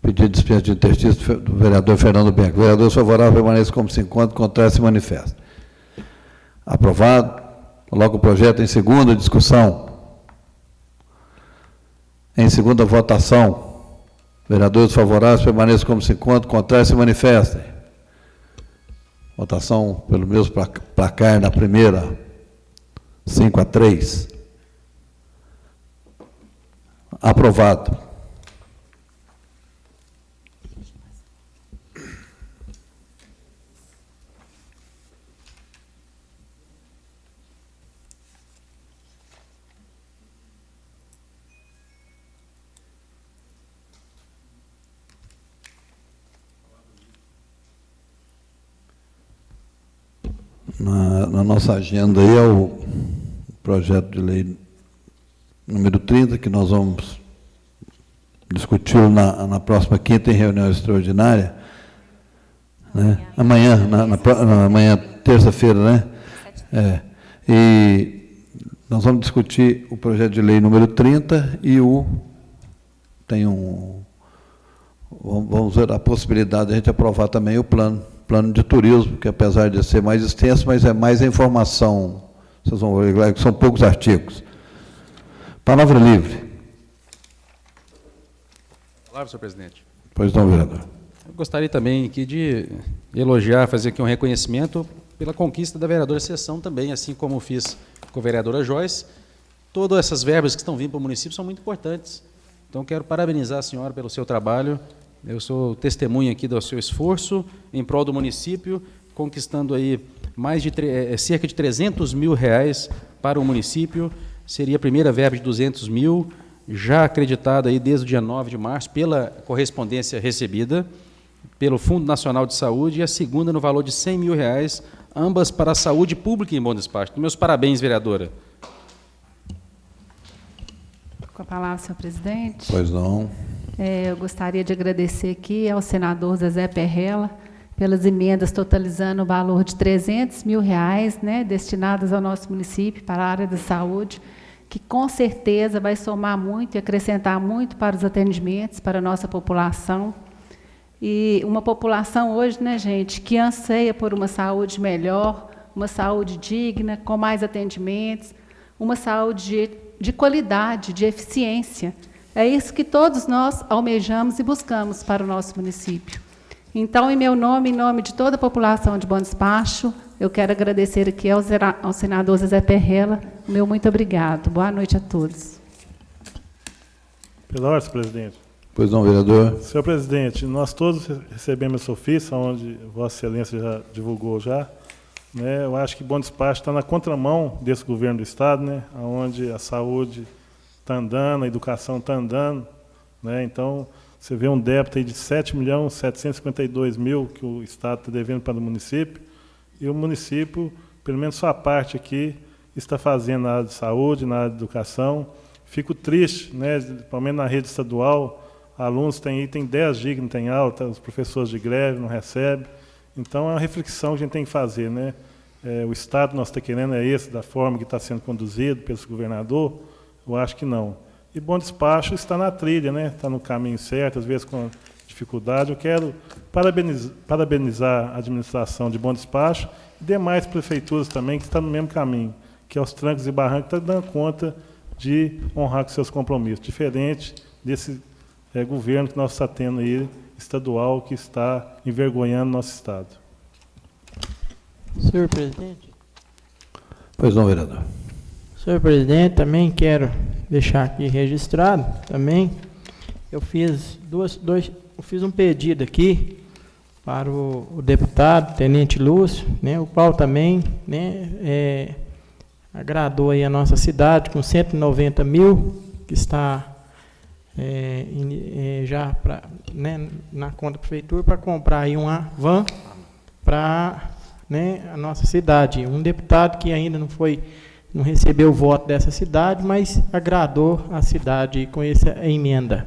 pedido de dispensa de interstício do vereador Fernando Bianco. Vereadores favoráveis permaneçam como se encontram, contrários se manifestam. Aprovado. Coloco o projeto em segunda discussão. Em segunda votação, vereadores favoráveis permaneçam como se encontram, contrários se manifestem. Votação pelo mesmo placar na primeira, 5-3. Aprovado. Na nossa agenda aí é o projeto de lei número 30, que nós vamos discutir na próxima quinta em reunião extraordinária, né? Amanhã, amanhã, terça-feira, né? E nós vamos discutir o projeto de lei número 30 e vamos ver a possibilidade de a gente aprovar também o plano de turismo, que apesar de ser mais extenso, mas é mais a informação. Vocês vão ver que são poucos artigos. Palavra livre. Palavra, senhor presidente. Pois não, vereador. Eu gostaria também aqui de elogiar, fazer aqui um reconhecimento pela conquista da vereadora Sessão também, assim como fiz com a vereadora Joyce. Todas essas verbas que estão vindo para o município são muito importantes. Então, quero parabenizar a senhora pelo seu trabalho. Eu sou testemunha aqui do seu esforço em prol do município, conquistando aí cerca de 300 mil reais para o município. Seria a primeira verba de 200 mil, já acreditada aí desde o dia 9 de março, pela correspondência recebida pelo Fundo Nacional de Saúde, e a segunda no valor de 100 mil reais, ambas para a saúde pública em Bom Despacho. Então, meus parabéns, vereadora. Com a palavra, senhor presidente. Pois não. Eu gostaria de agradecer aqui ao senador Zezé Perrella pelas emendas totalizando o valor de 300 mil reais, né, destinadas ao nosso município para a área da saúde, que com certeza vai somar muito e acrescentar muito para os atendimentos, para a nossa população. E uma população hoje, né, gente, que anseia por uma saúde melhor, uma saúde digna, com mais atendimentos, uma saúde de qualidade, de eficiência. É isso que todos nós almejamos e buscamos para o nosso município. Então, em meu nome, em nome de toda a população de Bom Despacho, eu quero agradecer aqui ao senador Zezé Perrella. Meu muito obrigado. Boa noite a todos. Pela ordem, presidente. Pois não, vereador. Senhor presidente, nós todos recebemos esse ofício, onde Vossa Excelência já divulgou já. Né? Eu acho que Bom Despacho está na contramão desse governo do Estado, né? Onde a saúde está andando, a educação está andando. Né? Então, você vê um débito aí de 7.752.000 que o Estado está devendo para o município, e o município, pelo menos sua parte aqui, está fazendo na área de saúde, na área de educação. Fico triste, né? Principalmente na rede estadual, alunos tem 10 dias que não tem aula, os professores de greve não recebem. Então, é uma reflexão que a gente tem que fazer. Né? O Estado que nós estamos querendo é esse, da forma que está sendo conduzido pelo governador? Eu acho que não. E Bom Despacho está na trilha, né? Está no caminho certo, às vezes com dificuldade. Eu quero parabenizar a administração de Bom Despacho e demais prefeituras também, que estão no mesmo caminho, que é os trancos e barrancos, que estão dando conta de honrar com seus compromissos, diferente desse governo que nós estamos tendo aí, estadual, que está envergonhando nosso Estado. Senhor presidente. Pois não, vereador. Senhor presidente, também quero deixar aqui registrado, também, eu fiz um pedido aqui para o deputado, tenente Lúcio, né, o qual também, né, agradou aí a nossa cidade com 190 mil, que está já né, na conta da prefeitura, para comprar aí uma van para, né, a nossa cidade. Um deputado que ainda não recebeu o voto dessa cidade, mas agradou a cidade com essa emenda.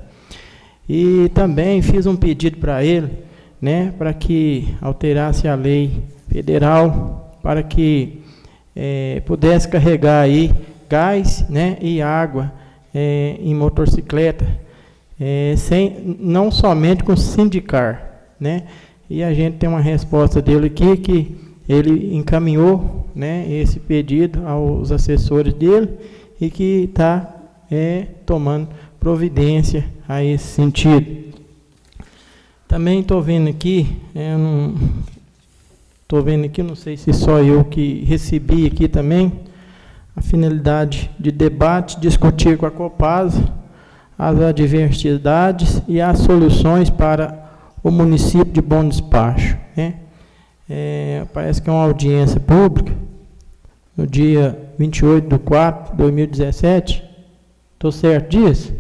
E também fiz um pedido para ele, né, para que alterasse a lei federal, para que pudesse carregar aí gás, né, e água em motocicleta, não somente com sindicar, né? E a gente tem uma resposta dele aqui, que ele encaminhou, né, esse pedido aos assessores dele e que está tomando providência a esse sentido. Também estou vendo aqui, não sei se só eu que recebi aqui também, a finalidade de debate, discutir com a Copasa as adversidades e as soluções para o município de Bom Despacho, né? Parece que é uma audiência pública, no dia 28/4/2017. Estou certo disso?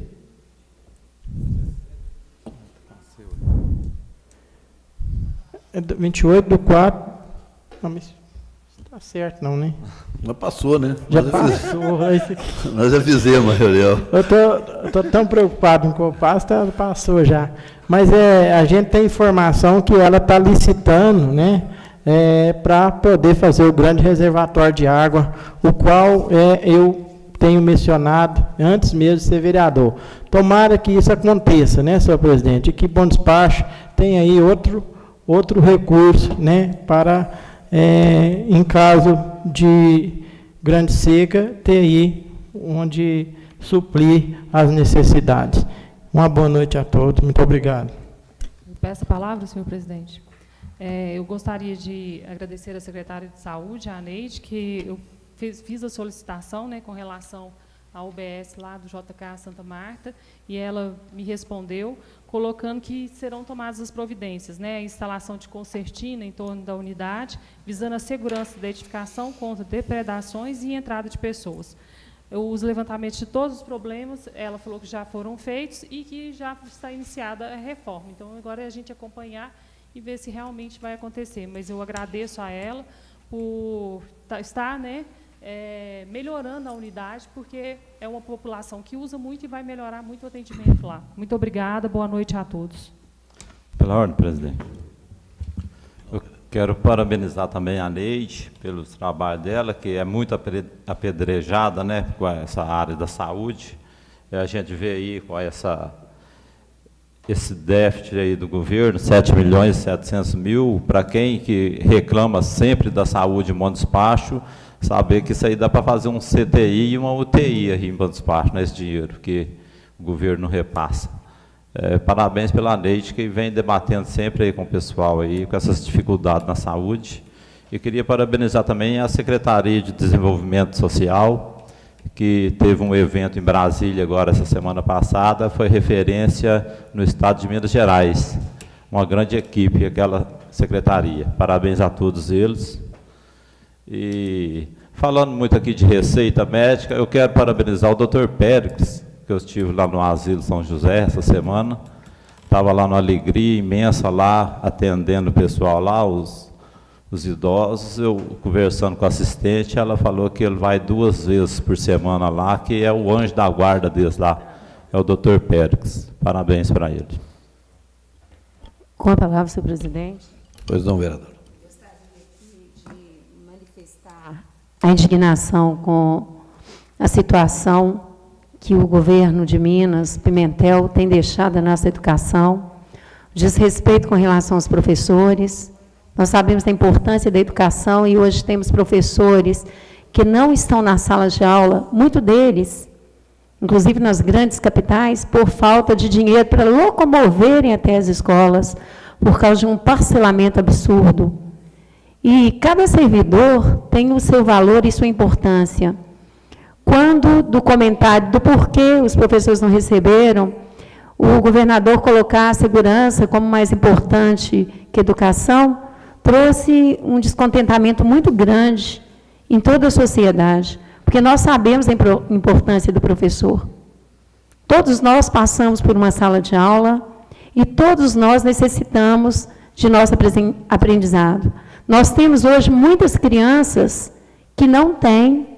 É 28/4. Não, mas está certo não, né? Já passou, né? Já passou. Nós já fizemos a reunião. Eu estou tão preocupado com o passo, passou já. mas a gente tem informação que ela está licitando, né, para poder fazer o grande reservatório de água, o qual eu tenho mencionado antes mesmo de ser vereador. Tomara que isso aconteça, né, senhor presidente, e que Bom Despacho tenha aí outro recurso, né, para, em caso de grande seca, ter aí onde suprir as necessidades. Uma boa noite a todos. Muito obrigado. Peço a palavra, senhor presidente. Eu gostaria de agradecer à secretária de Saúde, a Neide, que eu fiz a solicitação, né, com relação à UBS lá do JK Santa Marta, e ela me respondeu, colocando que serão tomadas as providências, né, a instalação de concertina em torno da unidade, visando a segurança da edificação contra depredações e entrada de pessoas. Os levantamentos de todos os problemas, ela falou que já foram feitos e que já está iniciada a reforma. Então, agora é a gente acompanhar e ver se realmente vai acontecer. Mas eu agradeço a ela por estar, né, melhorando a unidade, porque é uma população que usa muito e vai melhorar muito o atendimento lá. Muito obrigada, boa noite a todos. Pela ordem, presidente. Eu quero parabenizar também a Neide pelo trabalho dela, que é muito apedrejada, né, com essa área da saúde. A gente vê aí com esse déficit aí do governo, 7.700.000, para quem que reclama sempre da saúde em Bom Despacho, saber que isso aí dá para fazer um CTI e uma UTI aí em Bom Despacho, nesse dinheiro que o governo repassa. Parabéns pela Neide, que vem debatendo sempre aí com o pessoal aí, com essas dificuldades na saúde. E queria parabenizar também a Secretaria de Desenvolvimento Social, que teve um evento em Brasília agora essa semana passada, foi referência no estado de Minas Gerais. Uma grande equipe, aquela secretaria. Parabéns a todos eles. E falando muito aqui de receita médica, eu quero parabenizar o Dr. Pérez, que eu estive lá no Asilo São José essa semana. Estava lá numa alegria imensa lá, atendendo o pessoal lá, os idosos. Eu conversando com a assistente, ela falou que ele vai 2 vezes por semana lá, que é o anjo da guarda deles lá, é o Dr. Pérez. Parabéns para ele. Com a palavra, senhor presidente. Pois não, vereador. Gostaria de manifestar a indignação com a situação que o governo de Minas, Pimentel, tem deixado a nossa educação, desrespeito com relação aos professores. Nós sabemos da importância da educação e hoje temos professores que não estão nas salas de aula, muito deles, inclusive nas grandes capitais, por falta de dinheiro para locomoverem até as escolas, por causa de um parcelamento absurdo. E cada servidor tem o seu valor e sua importância. Quando, do comentário do porquê os professores não receberam, o governador colocar a segurança como mais importante que a educação, trouxe um descontentamento muito grande em toda a sociedade, porque nós sabemos a importância do professor. Todos nós passamos por uma sala de aula e todos nós necessitamos de nosso aprendizado. Nós temos hoje muitas crianças que não têm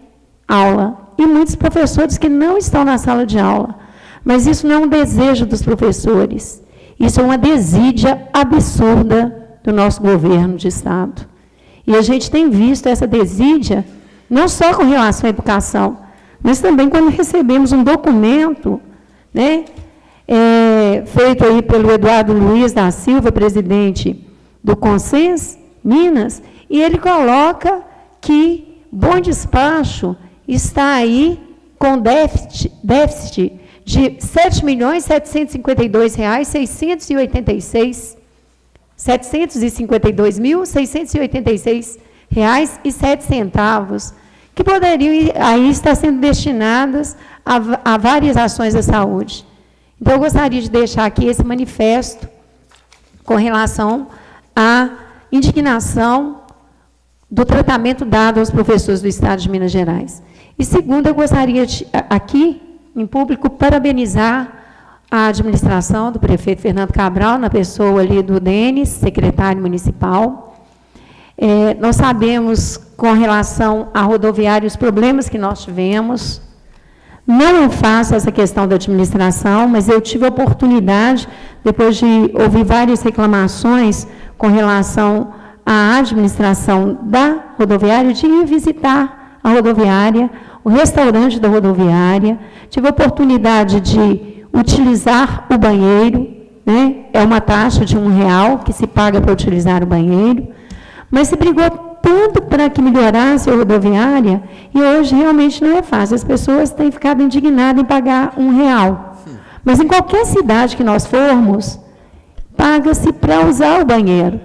aula e muitos professores que não estão na sala de aula. Mas isso não é um desejo dos professores, isso é uma desídia absurda do nosso governo de Estado. E a gente tem visto essa desídia, não só com relação à educação, mas também quando recebemos um documento, né, feito aí pelo Eduardo Luiz da Silva, presidente do Consens Minas, e ele coloca que Bom Despacho está aí com déficit de R$ 7.752.686, R$ 752.686,07, que poderiam aí estar sendo destinadas a várias ações da saúde. Então, eu gostaria de deixar aqui esse manifesto com relação à indignação do tratamento dado aos professores do Estado de Minas Gerais. E, segundo, eu gostaria de, aqui, em público, parabenizar a administração do prefeito Fernando Cabral, na pessoa ali do Denis, secretário municipal. Nós sabemos, com relação à rodoviária, os problemas que nós tivemos, Não é fácil essa questão da administração, mas eu tive a oportunidade, depois de ouvir várias reclamações com relação à administração da rodoviária, de ir visitar a rodoviária, o restaurante da rodoviária, tive a oportunidade de utilizar o banheiro, né? É uma taxa de R$1 que se paga para utilizar o banheiro, mas se brigou tanto para que melhorasse a rodoviária, e hoje realmente não é fácil. As pessoas têm ficado indignadas em pagar R$1. Mas em qualquer cidade que nós formos, paga-se para usar o banheiro.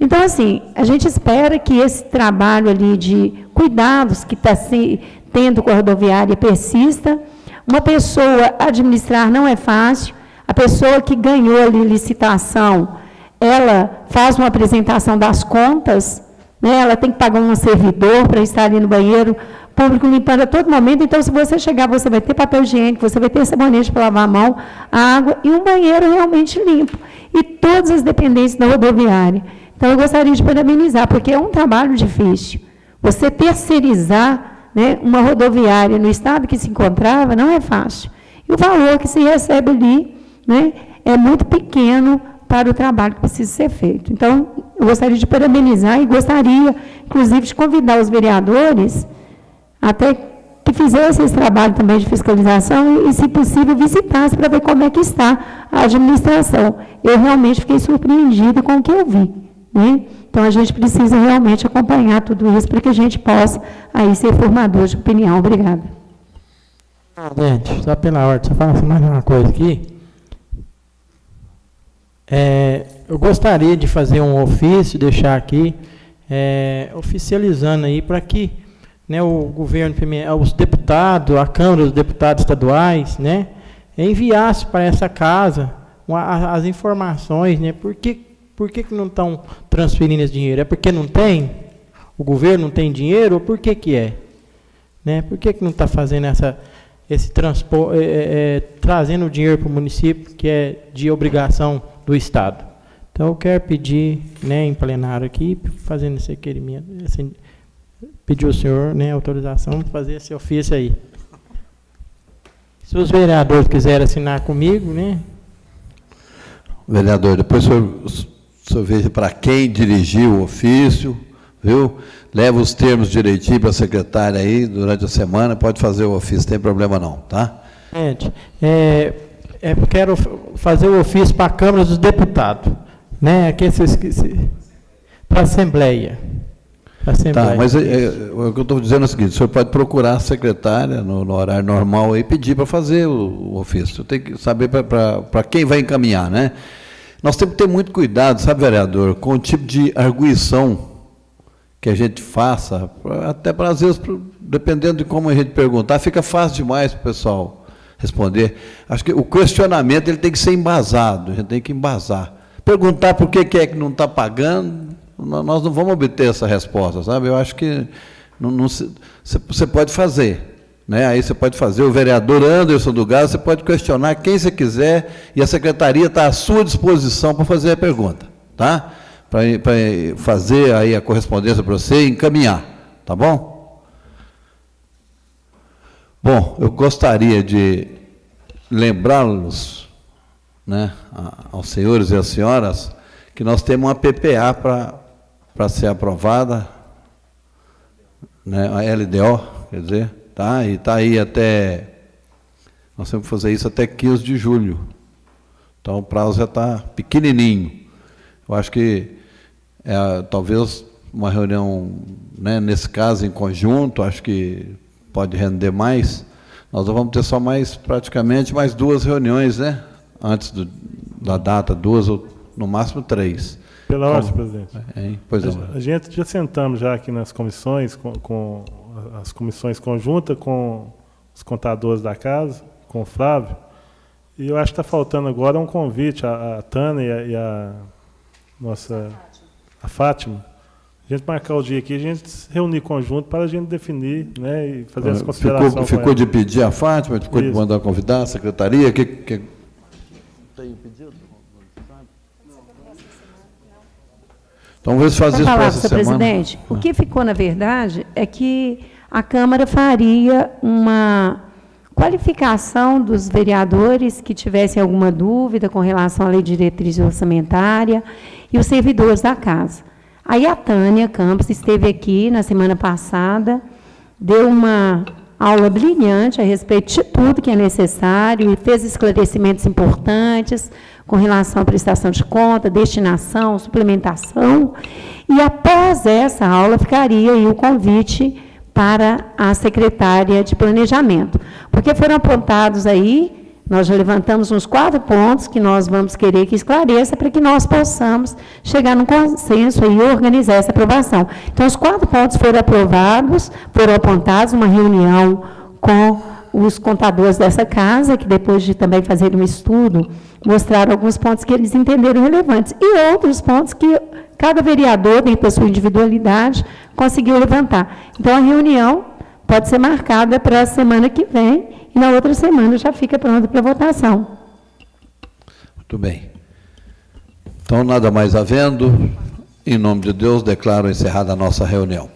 Então, assim, a gente espera que esse trabalho ali de cuidados que está se tendo com a rodoviária persista. Uma pessoa administrar não é fácil. A pessoa que ganhou ali licitação, ela faz uma apresentação das contas, né? Ela tem que pagar um servidor para estar ali no banheiro público limpando a todo momento. Então, se você chegar, você vai ter papel higiênico, você vai ter sabonete para lavar a mão, a água e um banheiro realmente limpo. E todas as dependências da rodoviária. Então, eu gostaria de parabenizar, porque é um trabalho difícil. Você terceirizar, né, uma rodoviária no estado que se encontrava não é fácil. E o valor que se recebe ali, né, é muito pequeno para o trabalho que precisa ser feito. Então, eu gostaria de parabenizar e gostaria, inclusive, de convidar os vereadores até que fizessem esse trabalho também de fiscalização e, se possível, visitasse para ver como é que está a administração. Eu realmente fiquei surpreendida com o que eu vi, né? Então, a gente precisa realmente acompanhar tudo isso para que a gente possa aí ser formador de opinião. Obrigada. Presidente, só pela ordem, só falar mais uma coisa aqui. Eu gostaria de fazer um ofício, deixar aqui, oficializando aí para que, né, o governo, os deputados, a Câmara dos Deputados Estaduais, né, enviasse para essa casa as informações, né, por que não estão transferindo esse dinheiro? É porque não tem? O governo não tem dinheiro? Ou por que é? Né, por que não está fazendo esse transporte, trazendo o dinheiro para o município, que é de obrigação do Estado? Então, eu quero pedir, né, em plenário aqui, fazendo esse requerimento, pedir ao senhor, né, autorização para fazer esse ofício aí. Se os vereadores quiserem assinar comigo, né? Vereador, depois o senhor veja para quem dirigiu o ofício, viu? Leva os termos direitinho para a secretária aí, durante a semana, pode fazer o ofício, não tem problema não, tá? Gente, eu quero fazer o ofício para a Câmara dos Deputados, né? Para a Assembleia. Tá, mas o que eu estou dizendo é o seguinte: o senhor pode procurar a secretária no horário normal e pedir para fazer o ofício. Tem que saber para quem vai encaminhar, né? Nós temos que ter muito cuidado, sabe, vereador, com o tipo de arguição que a gente faça, até para, às vezes, dependendo de como a gente perguntar, fica fácil demais para o pessoal responder. Acho que o questionamento ele tem que ser embasado, a gente tem que embasar. Perguntar por que é que não está pagando, nós não vamos obter essa resposta, sabe? Eu acho que você pode fazer, né? Aí você pode fazer, o vereador Anderson do Gás, você pode questionar quem você quiser, e a secretaria está à sua disposição para fazer a pergunta, tá? Para fazer aí a correspondência para você e encaminhar, tá bom? Bom, eu gostaria de lembrá-los, né, aos senhores e às senhoras, que nós temos uma PPA para ser aprovada, né, a LDO, quer dizer, tá? E está aí até, nós temos que fazer isso até 15 de julho. Então, o prazo já está pequenininho. Eu acho que talvez uma reunião, né, nesse caso, em conjunto, acho que pode render mais. Nós vamos ter só praticamente mais 2 reuniões, né? Antes da data, 2 ou no máximo 3. Pela ordem, presidente. Pois a gente já sentamos já aqui nas comissões, com as comissões conjuntas, com os contadores da casa, com o Flávio, e eu acho que está faltando agora um convite à Tânia e a Fátima, a gente marcar o dia aqui, a gente se reunir conjunto para a gente definir, né, e fazer as considerações. Ficou de pedir a Fátima, ficou de mandar convidar a secretaria, tem pedido? Então, vamos fazer isso para essa semana. Presidente, o que ficou, na verdade, é que a Câmara faria qualificação dos vereadores que tivessem alguma dúvida com relação à lei de diretriz orçamentária e os servidores da casa. Aí a Tânia Campos esteve aqui na semana passada, deu uma aula brilhante a respeito de tudo que é necessário e fez esclarecimentos importantes com relação à prestação de conta, destinação, suplementação. E após essa aula ficaria aí o convite para a secretária de Planejamento. Porque foram apontados aí, nós já levantamos uns 4 pontos que nós vamos querer que esclareça para que nós possamos chegar num consenso e organizar essa aprovação. Então, os 4 pontos foram aprovados, foram apontados numa reunião com os contadores dessa casa, que depois de também fazer um estudo, mostraram alguns pontos que eles entenderam relevantes e outros pontos que cada vereador, dentro da sua individualidade, conseguiu levantar. Então, a reunião pode ser marcada para a semana que vem e na outra semana já fica pronta para votação. Muito bem. Então, nada mais havendo, em nome de Deus, declaro encerrada a nossa reunião.